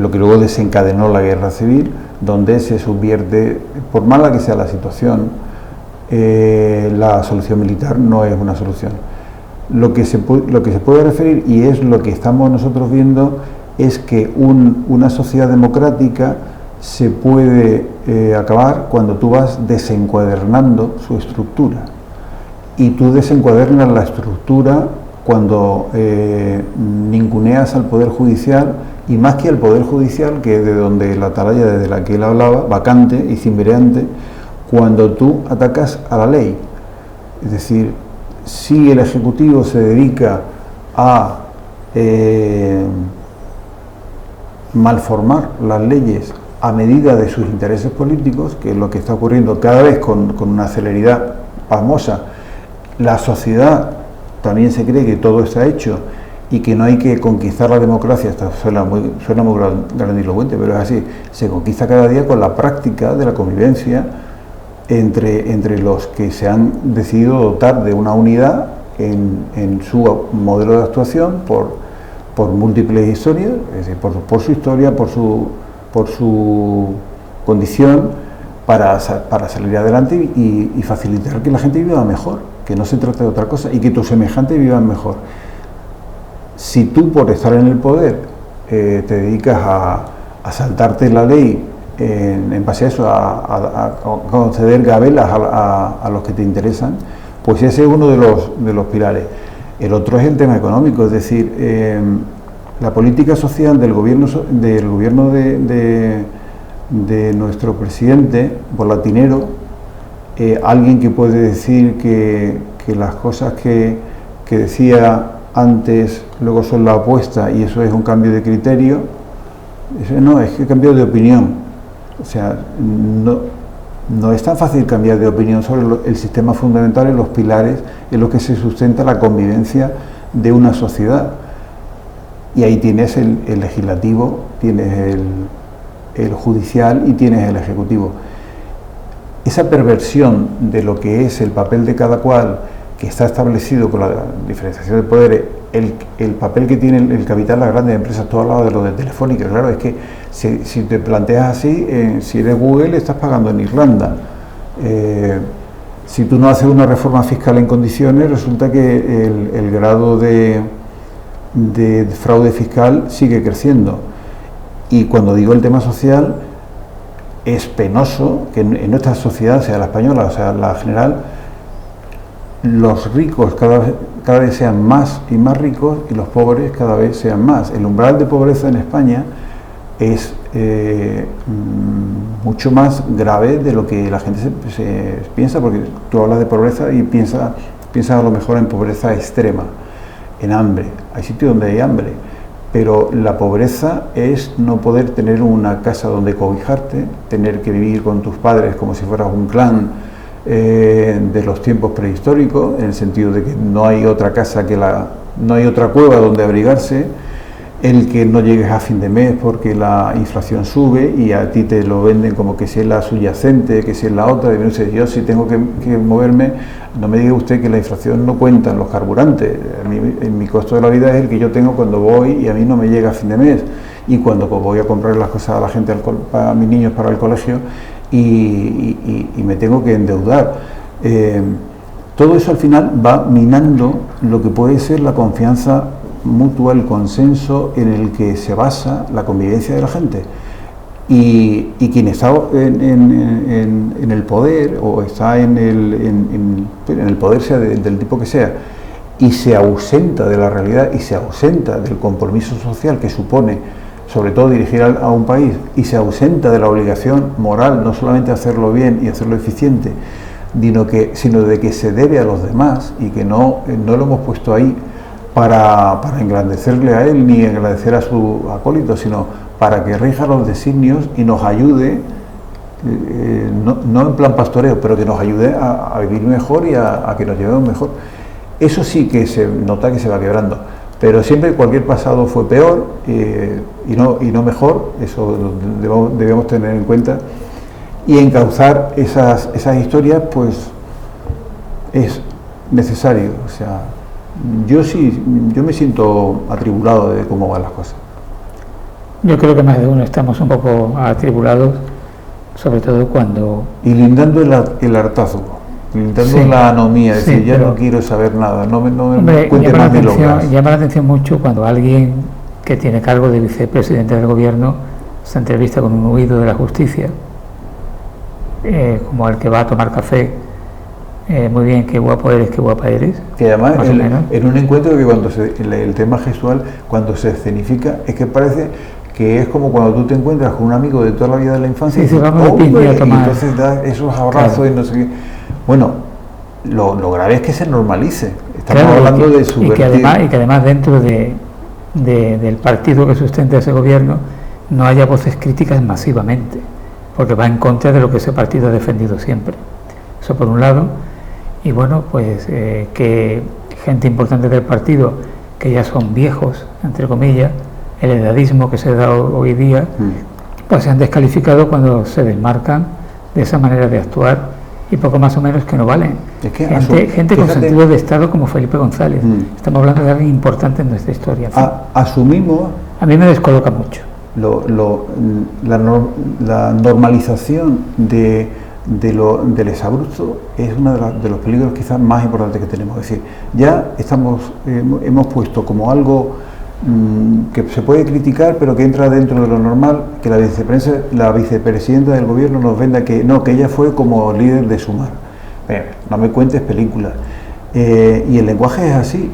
lo que luego desencadenó la guerra civil, donde se subvierte, por mala que sea la situación, la solución militar no es una solución. Lo que se puede referir, y es lo que estamos nosotros viendo, es que una sociedad democrática se puede acabar cuando tú vas desencuadernando su estructura, y tú desencuadernas la estructura cuando ninguneas al Poder Judicial, y más que al Poder Judicial, que es de donde la atalaya desde la que él hablaba, vacante y cimbreante, cuando tú atacas a la ley. Es decir, si el Ejecutivo se dedica a malformar las leyes a medida de sus intereses políticos, que es lo que está ocurriendo cada vez con una celeridad pasmosa, la sociedad también se cree que todo está hecho y que no hay que conquistar la democracia. Esto suena muy grandilocuente, pero es así. Se conquista cada día con la práctica de la convivencia entre los que se han decidido dotar de una unidad en su modelo de actuación por múltiples historias, es decir, por su historia, por su condición, para salir adelante y facilitar que la gente viva mejor, que no se trata de otra cosa, y que tus semejantes vivan mejor. Si tú, por estar en el poder, te dedicas a saltarte la ley en base a eso, a conceder gabelas a los que te interesan, pues ese es uno de los pilares. El otro es el tema económico, es decir, la política social del gobierno de nuestro presidente Volatinero, alguien que puede decir que las cosas que decía antes luego son la opuesta y eso es un cambio de criterio. No, es que cambio de opinión. O sea, no es tan fácil cambiar de opinión sobre el sistema fundamental y los pilares en los que se sustenta la convivencia de una sociedad. Y ahí tienes el legislativo, tienes el judicial y tienes el ejecutivo. Esa perversión de lo que es el papel de cada cual, que está establecido con la diferenciación de poderes, el papel que tiene el capital, las grandes empresas, todo al lado de lo de Telefónica, claro, es que si te planteas así, si eres Google estás pagando en Irlanda. Si tú no haces una reforma fiscal en condiciones, resulta que el grado de fraude fiscal sigue creciendo. Y cuando digo el tema social, es penoso que en nuestra sociedad, sea la española o sea la general, los ricos cada vez sean más y más ricos y los pobres cada vez sean más. El umbral de pobreza en España es mucho más grave de lo que la gente se piensa, porque tú hablas de pobreza y piensas a lo mejor en pobreza extrema, en hambre. Hay sitios donde hay hambre, pero la pobreza es no poder tener una casa donde cobijarte, tener que vivir con tus padres como si fueras un clan de los tiempos prehistóricos, en el sentido de que no hay otra casa no hay otra cueva donde abrigarse, el que no llegues a fin de mes porque la inflación sube y a ti te lo venden como que si es la subyacente, que si es la otra, y yo si tengo que moverme, no me diga usted que la inflación no cuenta en los carburantes. Mi costo de la vida es el que yo tengo cuando voy y a mí no me llega a fin de mes, y cuando voy a comprar las cosas a la gente, a mis niños para el colegio, y me tengo que endeudar. Todo eso al final va minando lo que puede ser la confianza mutua, el consenso en el que se basa la convivencia de la gente. Y quien está en el poder, o está en el poder, sea del tipo que sea, y se ausenta de la realidad y se ausenta del compromiso social que supone sobre todo dirigir a un país, y se ausenta de la obligación moral, no solamente hacerlo bien y hacerlo eficiente, sino de que se debe a los demás, y que no lo hemos puesto ahí para engrandecerle a él ni engrandecer a su acólito, sino para que rija los designios y nos ayude, no en plan pastoreo, pero que nos ayude a vivir mejor y a que nos llevemos mejor. Eso sí que se nota que se va quebrando, pero siempre cualquier pasado fue peor y no mejor. Eso debemos tener en cuenta, y encauzar esas historias pues es necesario. O sea, yo me siento atribulado de cómo van las cosas. Yo creo que más de uno estamos un poco atribulados, sobre todo cuando... Y lindando el hartazgo, lindando la anomía, es decir, ya no quiero saber nada, no me cuente más milongas. Llama la atención mucho cuando alguien que tiene cargo de vicepresidente del gobierno se entrevista con un huido de la justicia, como el que va a tomar café muy bien, qué guapo eres, qué guapa eres. Que además en un encuentro que cuando el tema gestual, cuando se escenifica, es que parece que es como cuando tú te encuentras con un amigo de toda la vida de la infancia y entonces da esos abrazos, claro. Y no sé qué. Bueno, lo grave es que se normalice. Estamos hablando de subvertir. Y que además dentro del partido que sustenta ese gobierno no haya voces críticas masivamente, porque va en contra de lo que ese partido ha defendido siempre. Eso por un lado. Y bueno, pues que gente importante del partido, que ya son viejos, entre comillas, el edadismo que se da hoy día, pues se han descalificado cuando se desmarcan de esa manera de actuar, y poco más o menos que no valen. Es que gente con sentido de Estado como Felipe González. Estamos hablando de alguien importante en nuestra historia. Asumimos... A mí me descoloca mucho. La normalización del exabrupto es uno de los peligros quizás más importantes que tenemos. Es decir, ya hemos puesto como algo que se puede criticar, pero que entra dentro de lo normal, que la vicepresidenta del gobierno nos venda que ella fue como líder de Sumar. No me cuentes películas. Y el lenguaje es así.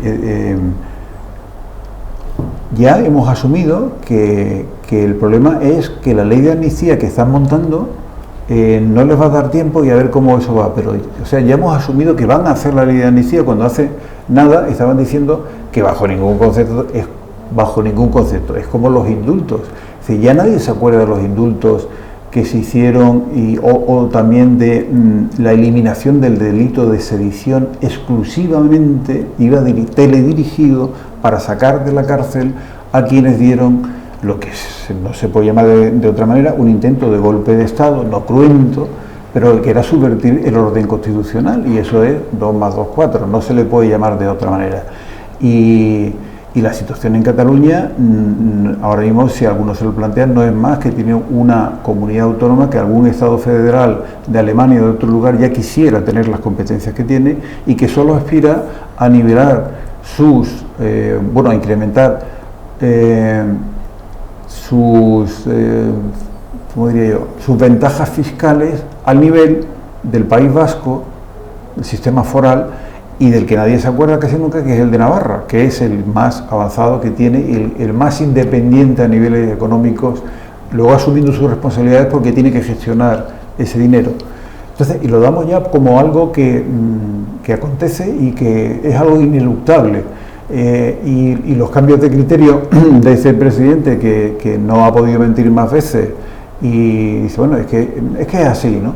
Ya hemos asumido que el problema es que la ley de amnistía que están montando no les va a dar tiempo y a ver cómo eso va, pero ya hemos asumido que van a hacer la ley de amnistía cuando hace nada estaban diciendo que bajo ningún concepto, es como los indultos. Es decir, ya nadie se acuerda de los indultos que se hicieron o también de la eliminación del delito de sedición exclusivamente teledirigido para sacar de la cárcel a quienes dieron lo que no se puede llamar de otra manera un intento de golpe de Estado, no cruento, pero que era subvertir el orden constitucional, y eso es 2 más 2, 4, no se le puede llamar de otra manera. Y la situación en Cataluña, ahora mismo, si algunos se lo plantean, no es más que tiene una comunidad autónoma que algún Estado federal de Alemania o de otro lugar ya quisiera tener las competencias que tiene, y que solo aspira a nivelar a incrementar sus ventajas fiscales al nivel del País Vasco, el sistema foral, y del que nadie se acuerda casi nunca, que es el de Navarra, que es el más avanzado que tiene y el más independiente a niveles económicos, luego asumiendo sus responsabilidades porque tiene que gestionar ese dinero. Entonces, y lo damos ya como algo que acontece y que es algo ineluctable. Y los cambios de criterio de ese presidente que no ha podido mentir más veces y dice, bueno, es que es así, ¿no?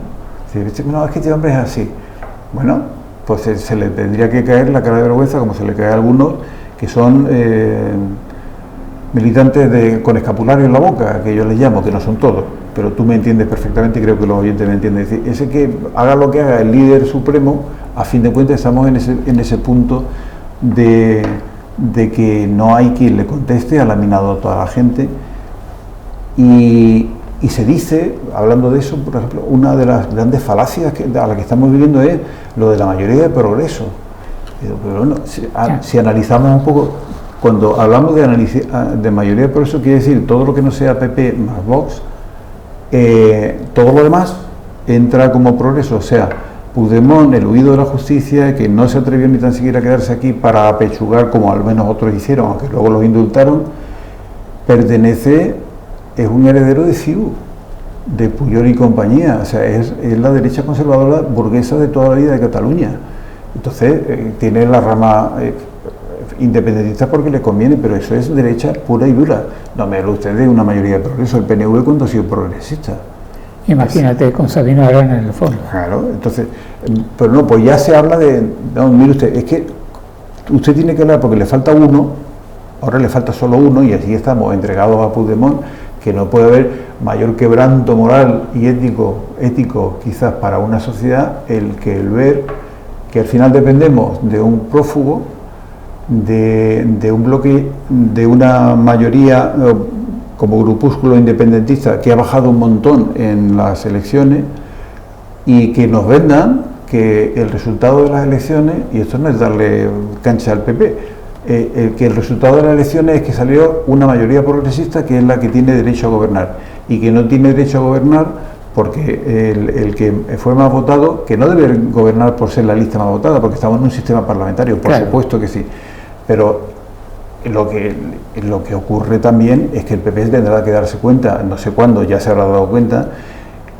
No, es que este hombre es así. Bueno, pues se le tendría que caer la cara de vergüenza, como se le cae a algunos que son militantes con escapulario en la boca, que yo les llamo, que no son todos, pero tú me entiendes perfectamente y creo que los oyentes me entienden. Es decir, ese que haga lo que haga el líder supremo, a fin de cuentas estamos en ese punto de que no hay quien le conteste, ha laminado a toda la gente, y se dice, hablando de eso, por ejemplo, una de las grandes falacias a la que estamos viviendo es lo de la mayoría de progreso. Pero bueno, si analizamos un poco, cuando hablamos de mayoría de progreso, quiere decir todo lo que no sea PP más Vox, todo lo demás entra como progreso. O sea, Puigdemont, el huido de la justicia, que no se atrevió ni tan siquiera a quedarse aquí para apechugar como al menos otros hicieron, aunque luego los indultaron, es un heredero de CiU, de Pujol y compañía. O sea, es la derecha conservadora burguesa de toda la vida de Cataluña. Entonces, tiene la rama independentista porque le conviene, pero eso es derecha pura y dura. No me habla usted de una mayoría de progreso. El PNV, cuando ha sido progresista. Imagínate, con Sabino Arana en el fondo. Claro, entonces, pero no, pues ya se habla no, mire usted, es que usted tiene que hablar porque le falta uno, ahora le falta solo uno, y así estamos entregados a Puigdemont, que no puede haber mayor quebranto moral y ético quizás para una sociedad el ver que al final dependemos de un prófugo, de un bloque, de una mayoría como grupúsculo independentista que ha bajado un montón en las elecciones, y que nos vendan que el resultado de las elecciones, y esto no es darle cancha al PP, que el resultado de las elecciones es que salió una mayoría progresista que es la que tiene derecho a gobernar, y que no tiene derecho a gobernar porque el que fue más votado, que no debe gobernar por ser la lista más votada, porque estamos en un sistema parlamentario, por supuesto que sí, pero lo que ocurre también es que el PP tendrá que darse cuenta, no sé cuándo, ya se habrá dado cuenta,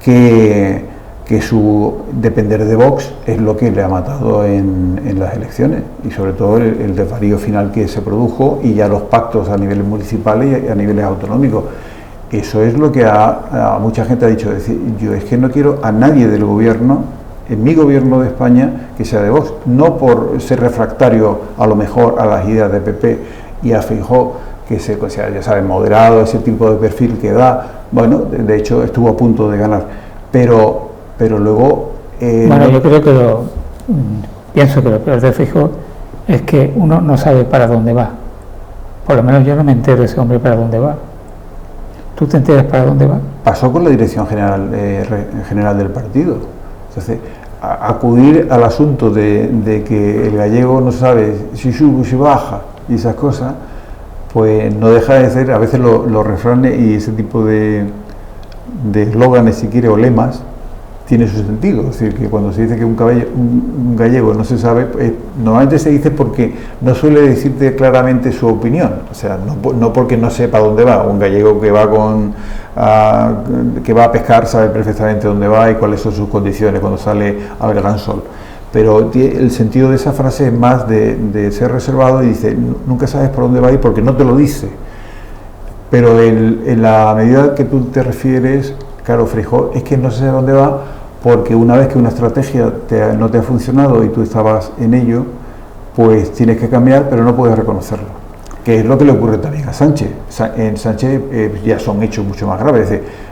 que su depender de Vox es lo que le ha matado en las elecciones, y sobre todo el desvarío final que se produjo, y ya los pactos a niveles municipales y a niveles autonómicos. Eso es lo que a mucha gente ha dicho, es decir, yo es que no quiero a nadie del gobierno, en mi gobierno de España, que sea de Vox, no por ser refractario a lo mejor a las ideas de PP y a Feijóo, que sea, ya saben, moderado, ese tipo de perfil que da, bueno, de hecho estuvo a punto de ganar, pero luego... bueno, yo creo que pienso que lo peor de Feijóo es que uno no sabe para dónde va, por lo menos yo no me entero de ese hombre para dónde va. ¿Tú te enteras para dónde va? Pasó con la dirección general del partido. Entonces, acudir al asunto de que el gallego no sabe si sube o si baja y esas cosas, pues no deja de ser, a veces los refranes y ese tipo de eslóganes, si quiere, o lemas, tiene su sentido. Es decir, que cuando se dice que un gallego no se sabe, normalmente se dice porque no suele decirte claramente su opinión, o sea, no porque no sepa dónde va. Un gallego que va que va a pescar sabe perfectamente dónde va y cuáles son sus condiciones cuando sale al gran sol. Pero el sentido de esa frase es más de ser reservado, y dice, nunca sabes por dónde va y porque no te lo dice. Pero en la medida que tú te refieres, claro, Feijóo, es que no sé dónde va, porque una vez que una estrategia no te ha funcionado y tú estabas en ello, pues tienes que cambiar, pero no puedes reconocerlo. Que es lo que le ocurre también a Sánchez. En Sánchez ya son hechos mucho más graves.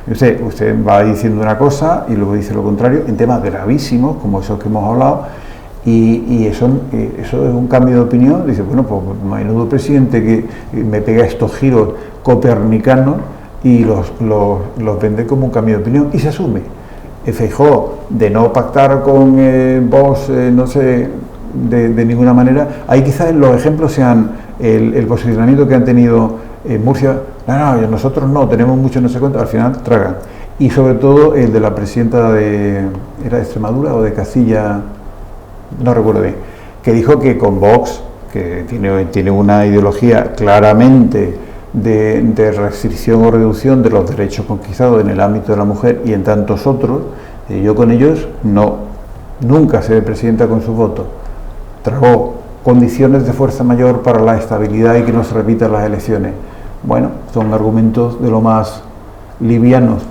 Es decir, usted va diciendo una cosa y luego dice lo contrario, en temas gravísimos, como esos que hemos hablado, y eso es un cambio de opinión. Dice, bueno, pues menudo presidente que me pega estos giros copernicanos y los vende como un cambio de opinión, y se asume. Feijóo, de no pactar con Vox, no sé, de ninguna manera, ahí quizás los ejemplos sean el posicionamiento que han tenido en Murcia. No, nosotros no, tenemos mucho no sé cuánto, al final tragan. Y sobre todo el de la presidenta ¿era de Extremadura o de Castilla? No recuerdo bien, que dijo que con Vox, que tiene una ideología claramente de restricción o reducción de los derechos conquistados en el ámbito de la mujer y en tantos otros, yo con ellos nunca seré presidenta con su voto. Tragó condiciones de fuerza mayor para la estabilidad y que no se repitan las elecciones. Bueno, son argumentos de lo más livianos.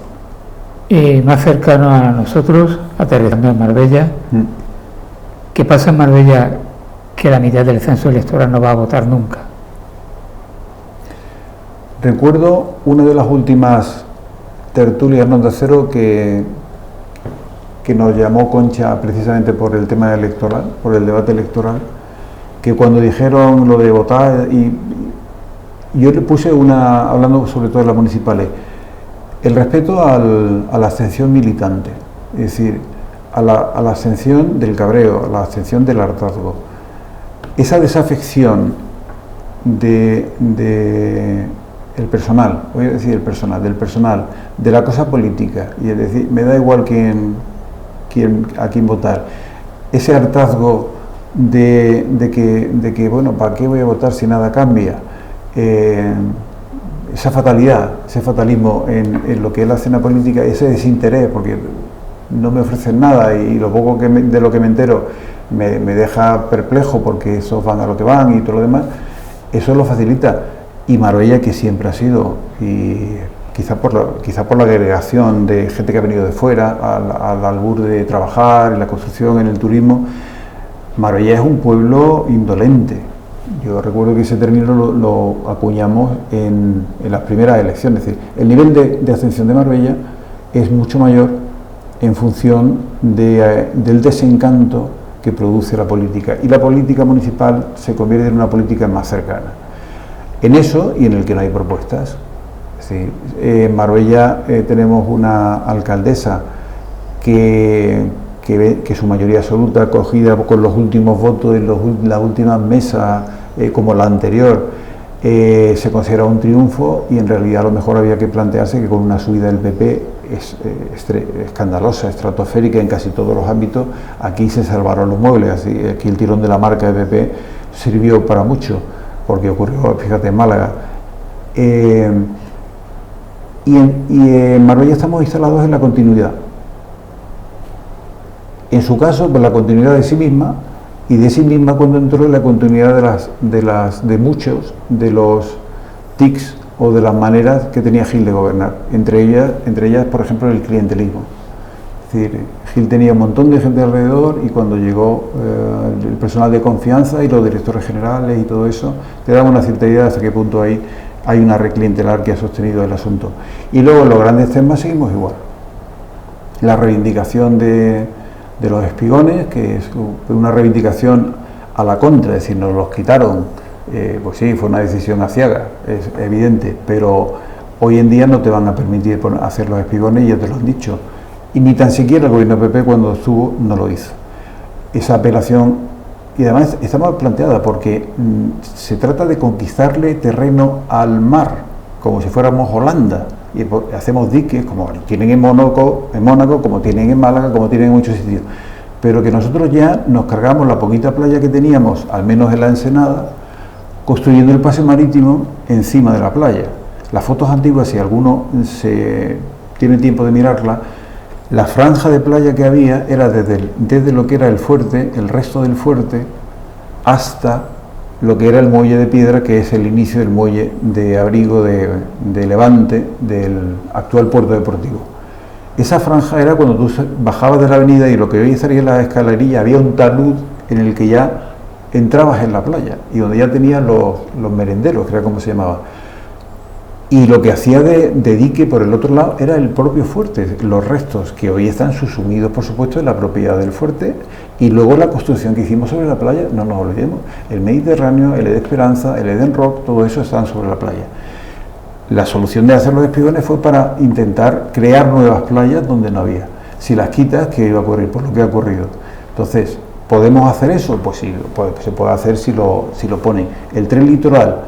Y más cercano a nosotros, aterrizando en Marbella, ¿qué pasa en Marbella que la mitad del censo electoral no va a votar nunca? Recuerdo una de las últimas tertulias en Onda Cero que nos llamó Concha precisamente por el tema electoral, por el debate electoral, que cuando dijeron lo de votar, y yo le puse hablando sobre todo de las municipales, el respeto a la abstención militante, es decir, a la abstención del cabreo, a la abstención del hartazgo, esa desafección del personal, del personal, de la cosa política, y es decir, me da igual a quién votar, ese hartazgo de que bueno, ¿para qué voy a votar si nada cambia? Esa fatalidad, ese fatalismo en lo que es la escena política, ese desinterés, porque no me ofrecen nada y lo poco de lo que me entero me deja perplejo, porque esos van a lo que van y todo lo demás, eso lo facilita. Y Marbella, que siempre ha sido, y quizá por la agregación de gente que ha venido de fuera, al albur de trabajar en la construcción, en el turismo, Marbella es un pueblo indolente. Yo recuerdo que ese término lo acuñamos en las primeras elecciones. Es decir, el nivel de abstención de Marbella es mucho mayor en función del desencanto que produce la política. Y la política municipal se convierte en una política más cercana. En eso y en el que no hay propuestas. Es decir, en Marbella tenemos una alcaldesa que su mayoría absoluta, acogida con los últimos votos en las últimas mesas, como la anterior, se considera un triunfo, y en realidad a lo mejor había que plantearse que con una subida del PP escandalosa, estratosférica en casi todos los ámbitos. Aquí se salvaron los muebles, aquí el tirón de la marca de PP sirvió para mucho, porque ocurrió, fíjate, en Málaga. Y en Marbella estamos instalados en la continuidad. En su caso, pues la continuidad de sí misma, y de sí misma cuando entró en la continuidad de muchos de los tics o de las maneras que tenía Gil de gobernar, entre ellas, por ejemplo, el clientelismo. Es decir, Gil tenía un montón de gente alrededor, y cuando llegó el personal de confianza y los directores generales y todo eso, te daba una cierta idea de hasta qué punto hay una red clientelar que ha sostenido el asunto. Y luego en los grandes temas seguimos igual. La reivindicación de los espigones, que es una reivindicación a la contra, es decir, nos los quitaron, pues sí, fue una decisión aciaga, es evidente, pero hoy en día no te van a permitir hacer los espigones, ya te lo han dicho, y ni tan siquiera el gobierno PP cuando estuvo no lo hizo. Esa apelación, y además está mal planteada, porque se trata de conquistarle terreno al mar, como si fuéramos Holanda, y hacemos diques como tienen en Mónaco, como tienen en Málaga, como tienen en muchos sitios, pero que nosotros ya nos cargamos la poquita playa que teníamos, al menos en la Ensenada, construyendo el paseo marítimo encima de la playa. Las fotos antiguas, si alguno tiene tiempo de mirarla, la franja de playa que había era desde lo que era el fuerte, el resto del fuerte, hasta lo que era el muelle de piedra, que es el inicio del muelle de abrigo de Levante, del actual puerto deportivo. Esa franja era cuando tú bajabas de la avenida y lo que hoy estaría en la escalería, había un talud en el que ya entrabas en la playa y donde ya tenías los merenderos, que era como se llamaba. Y lo que hacía de dique por el otro lado era el propio fuerte, los restos que hoy están subsumidos, por supuesto, en la propiedad del fuerte, y luego la construcción que hicimos sobre la playa, no nos olvidemos, el Mediterráneo, el Ede Esperanza, el Eden Rock, todo eso están sobre la playa. La solución de hacer los espigones fue para intentar crear nuevas playas donde no había. Si las quitas, ¿qué iba a ocurrir? Por lo que ha ocurrido. Entonces, ¿podemos hacer eso? Pues sí, se puede hacer si lo ponen. El tren litoral,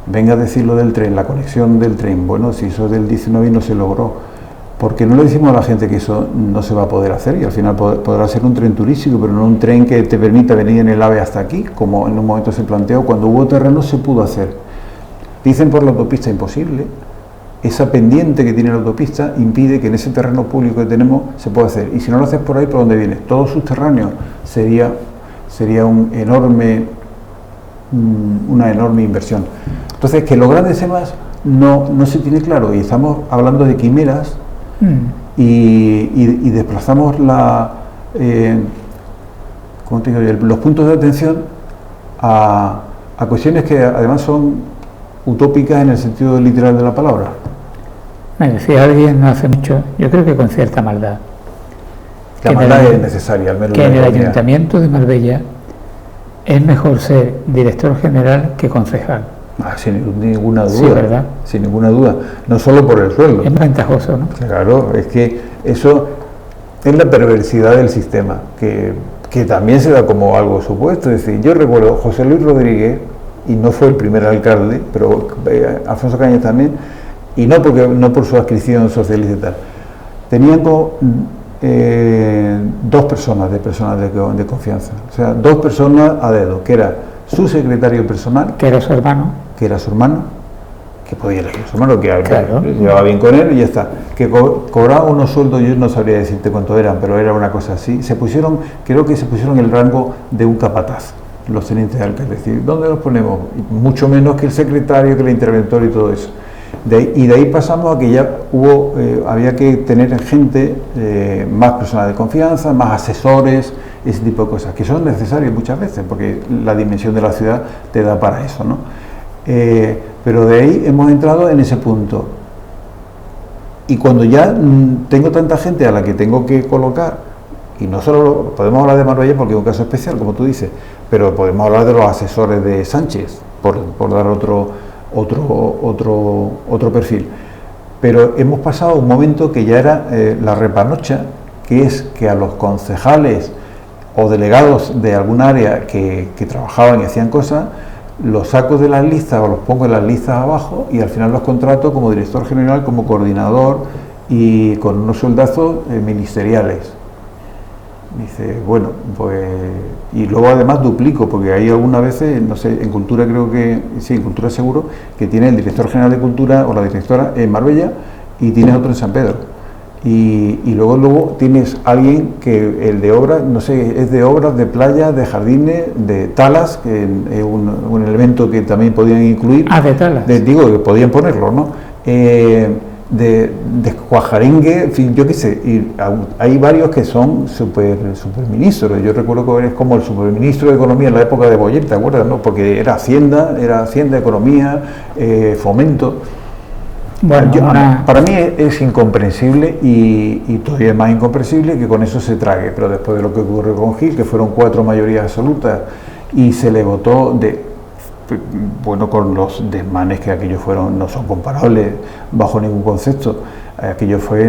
venga a decir lo del tren, la conexión del tren, bueno, si eso del 19 no se logró, porque no le decimos a la gente que eso no se va a poder hacer, y al final podrá ser un tren turístico, pero no un tren que te permita venir en el AVE hasta aquí, como en un momento se planteó, cuando hubo terreno se pudo hacer. Dicen por la autopista imposible, esa pendiente que tiene la autopista impide que en ese terreno público que tenemos se pueda hacer, y si no lo haces por ahí, ¿por dónde viene? Todo subterráneo, sería una enorme inversión. Entonces, que los grandes temas no se tiene claro, y estamos hablando de quimeras y desplazamos los puntos de atención a cuestiones que además son utópicas en el sentido literal de la palabra. Me decía alguien no hace mucho, yo creo que con cierta maldad, la maldad es necesaria, al menos que en el Ayuntamiento de Marbella es mejor ser director general que concejal. Sin ninguna duda. Sí, ¿verdad? Sin ninguna duda. No solo por el sueldo. Es ventajoso, ¿no? Claro, es que eso es la perversidad del sistema, que también se da como algo supuesto. Es decir, yo recuerdo José Luis Rodríguez, y no fue el primer alcalde, pero Alfonso Cañas también, y no por su adscripción socialista y tal. Tenían dos personas de confianza, o sea, dos personas a dedo, que era su secretario personal, que era su hermano, que podía elegir a su hermano, que claro, llevaba bien con él y ya está, que cobraba unos sueldos, yo no sabría decirte cuánto eran, pero era una cosa así. Creo que se pusieron el rango de un capataz, los tenientes de alcalde, es decir, ¿dónde los ponemos? Mucho menos que el secretario, que el interventor y todo eso. Y de ahí pasamos a que ya había que tener gente, más personas de confianza, más asesores, ese tipo de cosas, que son necesarias muchas veces, porque la dimensión de la ciudad te da para eso, ¿no? Pero de ahí hemos entrado en ese punto. Y cuando ya tengo tanta gente a la que tengo que colocar, y no solo podemos hablar de Marbella porque es un caso especial, como tú dices, pero podemos hablar de los asesores de Sánchez, por dar otro perfil. Pero hemos pasado un momento que ya era la repanocha, que es que a los concejales o delegados de algún área que trabajaban y hacían cosas, los saco de las listas o los pongo en las listas abajo y al final los contrato como director general, como coordinador y con unos sueldazos ministeriales. Dice, bueno, pues... Y luego además duplico, porque hay algunas veces, no sé, en Cultura creo que... Sí, en Cultura seguro, que tiene el director general de Cultura o la directora en Marbella y tienes otro en San Pedro. Y luego tienes alguien que el de obras, no sé, es de obras, de playas, de jardines, de talas, que es un elemento que también podían incluir. Ah, de talas. Digo, que podían ponerlo, ¿no? De cuajaringue, en fin, yo qué sé, y hay varios que son superministros. Yo recuerdo que eres como el superministro de Economía en la época de Boyer, ¿te acuerdas? ¿No? Porque era Hacienda, Economía, Fomento. Bueno, para mí es incomprensible y todavía es más incomprensible que con eso se trague, pero después de lo que ocurrió con Gil, que fueron 4 mayorías absolutas y se le votó bueno, con los desmanes que aquellos fueron, no son comparables bajo ningún concepto.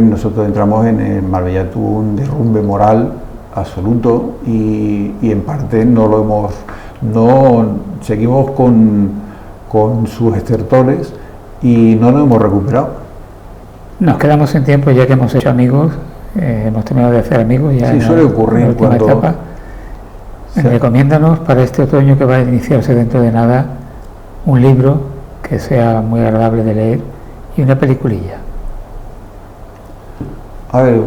Nosotros entramos en Marbella, tuvo un derrumbe moral absoluto y en parte seguimos con sus estertores y no nos hemos recuperado. Nos quedamos sin tiempo ya que hemos hecho amigos, hemos terminado de hacer amigos ya. Sí, suele ocurrir en la última etapa. Sí. Recomiéndanos para este otoño que va a iniciarse dentro de nada un libro que sea muy agradable de leer y una peliculilla. A ver,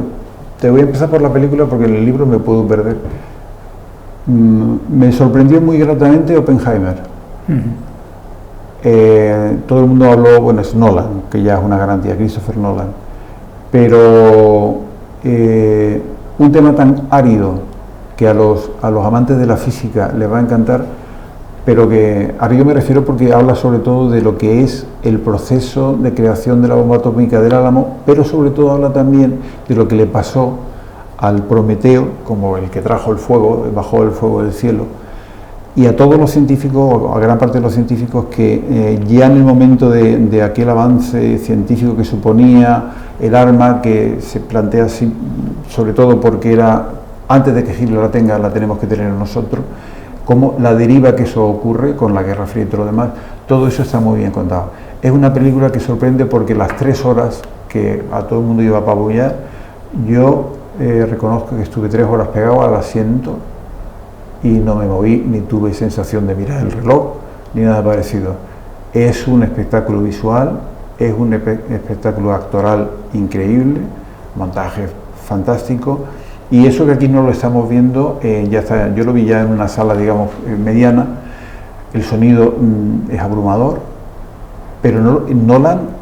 te voy a empezar por la película porque en el libro me puedo perder. Me sorprendió muy gratamente Oppenheimer. Todo el mundo habló, bueno, es Nolan, que ya es una garantía, Christopher Nolan, pero un tema tan árido que a los amantes de la física les va a encantar, pero que ahora yo me refiero porque habla sobre todo de lo que es el proceso de creación de la bomba atómica del Álamo, pero sobre todo habla también de lo que le pasó al Prometeo, como el que trajo el fuego, bajó el fuego del cielo, y a todos los científicos, a gran parte de los científicos que ya en el momento de aquel avance científico que suponía el arma, que se plantea así, sobre todo porque era antes de que Hitler la tenga, la tenemos que tener nosotros, como la deriva que eso ocurre con la Guerra Fría y todo lo demás, todo eso está muy bien contado. Es una película que sorprende porque las 3 horas que a todo el mundo iba a apabullar, yo reconozco que estuve 3 horas pegado al asiento y no me moví, ni tuve sensación de mirar el reloj, ni nada parecido. Es un espectáculo visual, es un espectáculo actoral increíble, montaje fantástico, y eso que aquí no lo estamos viendo, ya está, yo lo vi ya en una sala, digamos, mediana, el sonido es abrumador, pero Nolan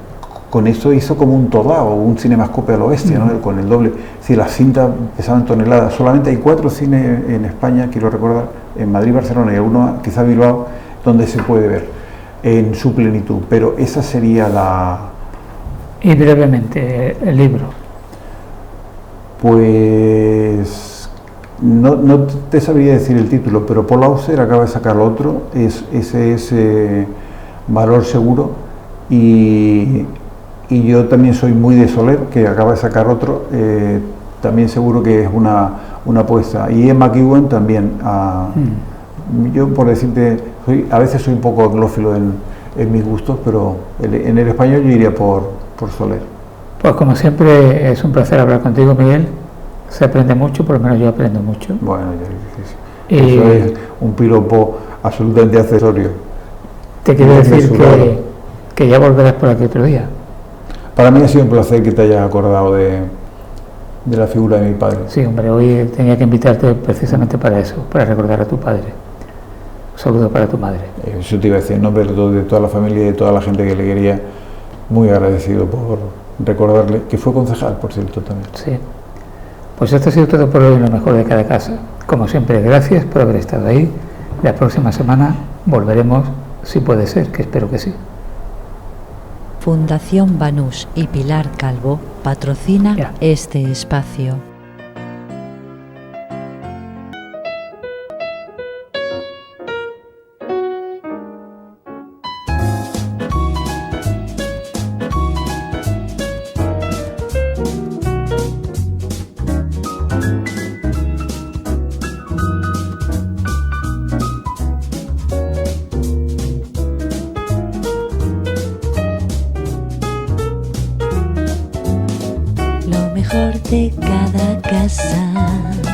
con esto hizo como un todao, un cinemascope a lo bestia, ¿no? Con el doble, si las cintas pesaban toneladas, solamente hay 4 cines en España, quiero recordar, en Madrid, Barcelona y alguno, quizá Bilbao, donde se puede ver en su plenitud, pero esa sería la... Y brevemente, el libro. Pues no te sabría decir el título, pero Paul Auster acaba de sacar otro, ese es Valor Seguro, y yo también soy muy de Soler, que acaba de sacar otro, también seguro que es una apuesta, y Emma McEwan también. Yo, por decirte, a veces soy un poco anglófilo en mis gustos, pero en el español yo iría por Soler. Pues como siempre es un placer hablar contigo, Miguel. Se aprende mucho, por lo menos yo aprendo mucho. Bueno, eso es un piropo absolutamente accesorio. Te quiero decir que ya volverás por aquí otro día. Para mí ha sido un placer que te hayas acordado de la figura de mi padre. Sí, hombre, hoy tenía que invitarte precisamente para eso, para recordar a tu padre. Un saludo para tu madre. Eso te iba a decir en nombre de toda la familia y de toda la gente que le quería, muy agradecido por recordarle, que fue concejal, por cierto, también. Sí. Pues esto ha sido todo por hoy, lo mejor de cada casa. Como siempre, gracias por haber estado ahí. La próxima semana volveremos, si puede ser, que espero que sí. Fundación Banús y Pilar Calvo patrocina este espacio. mejor de cada casa.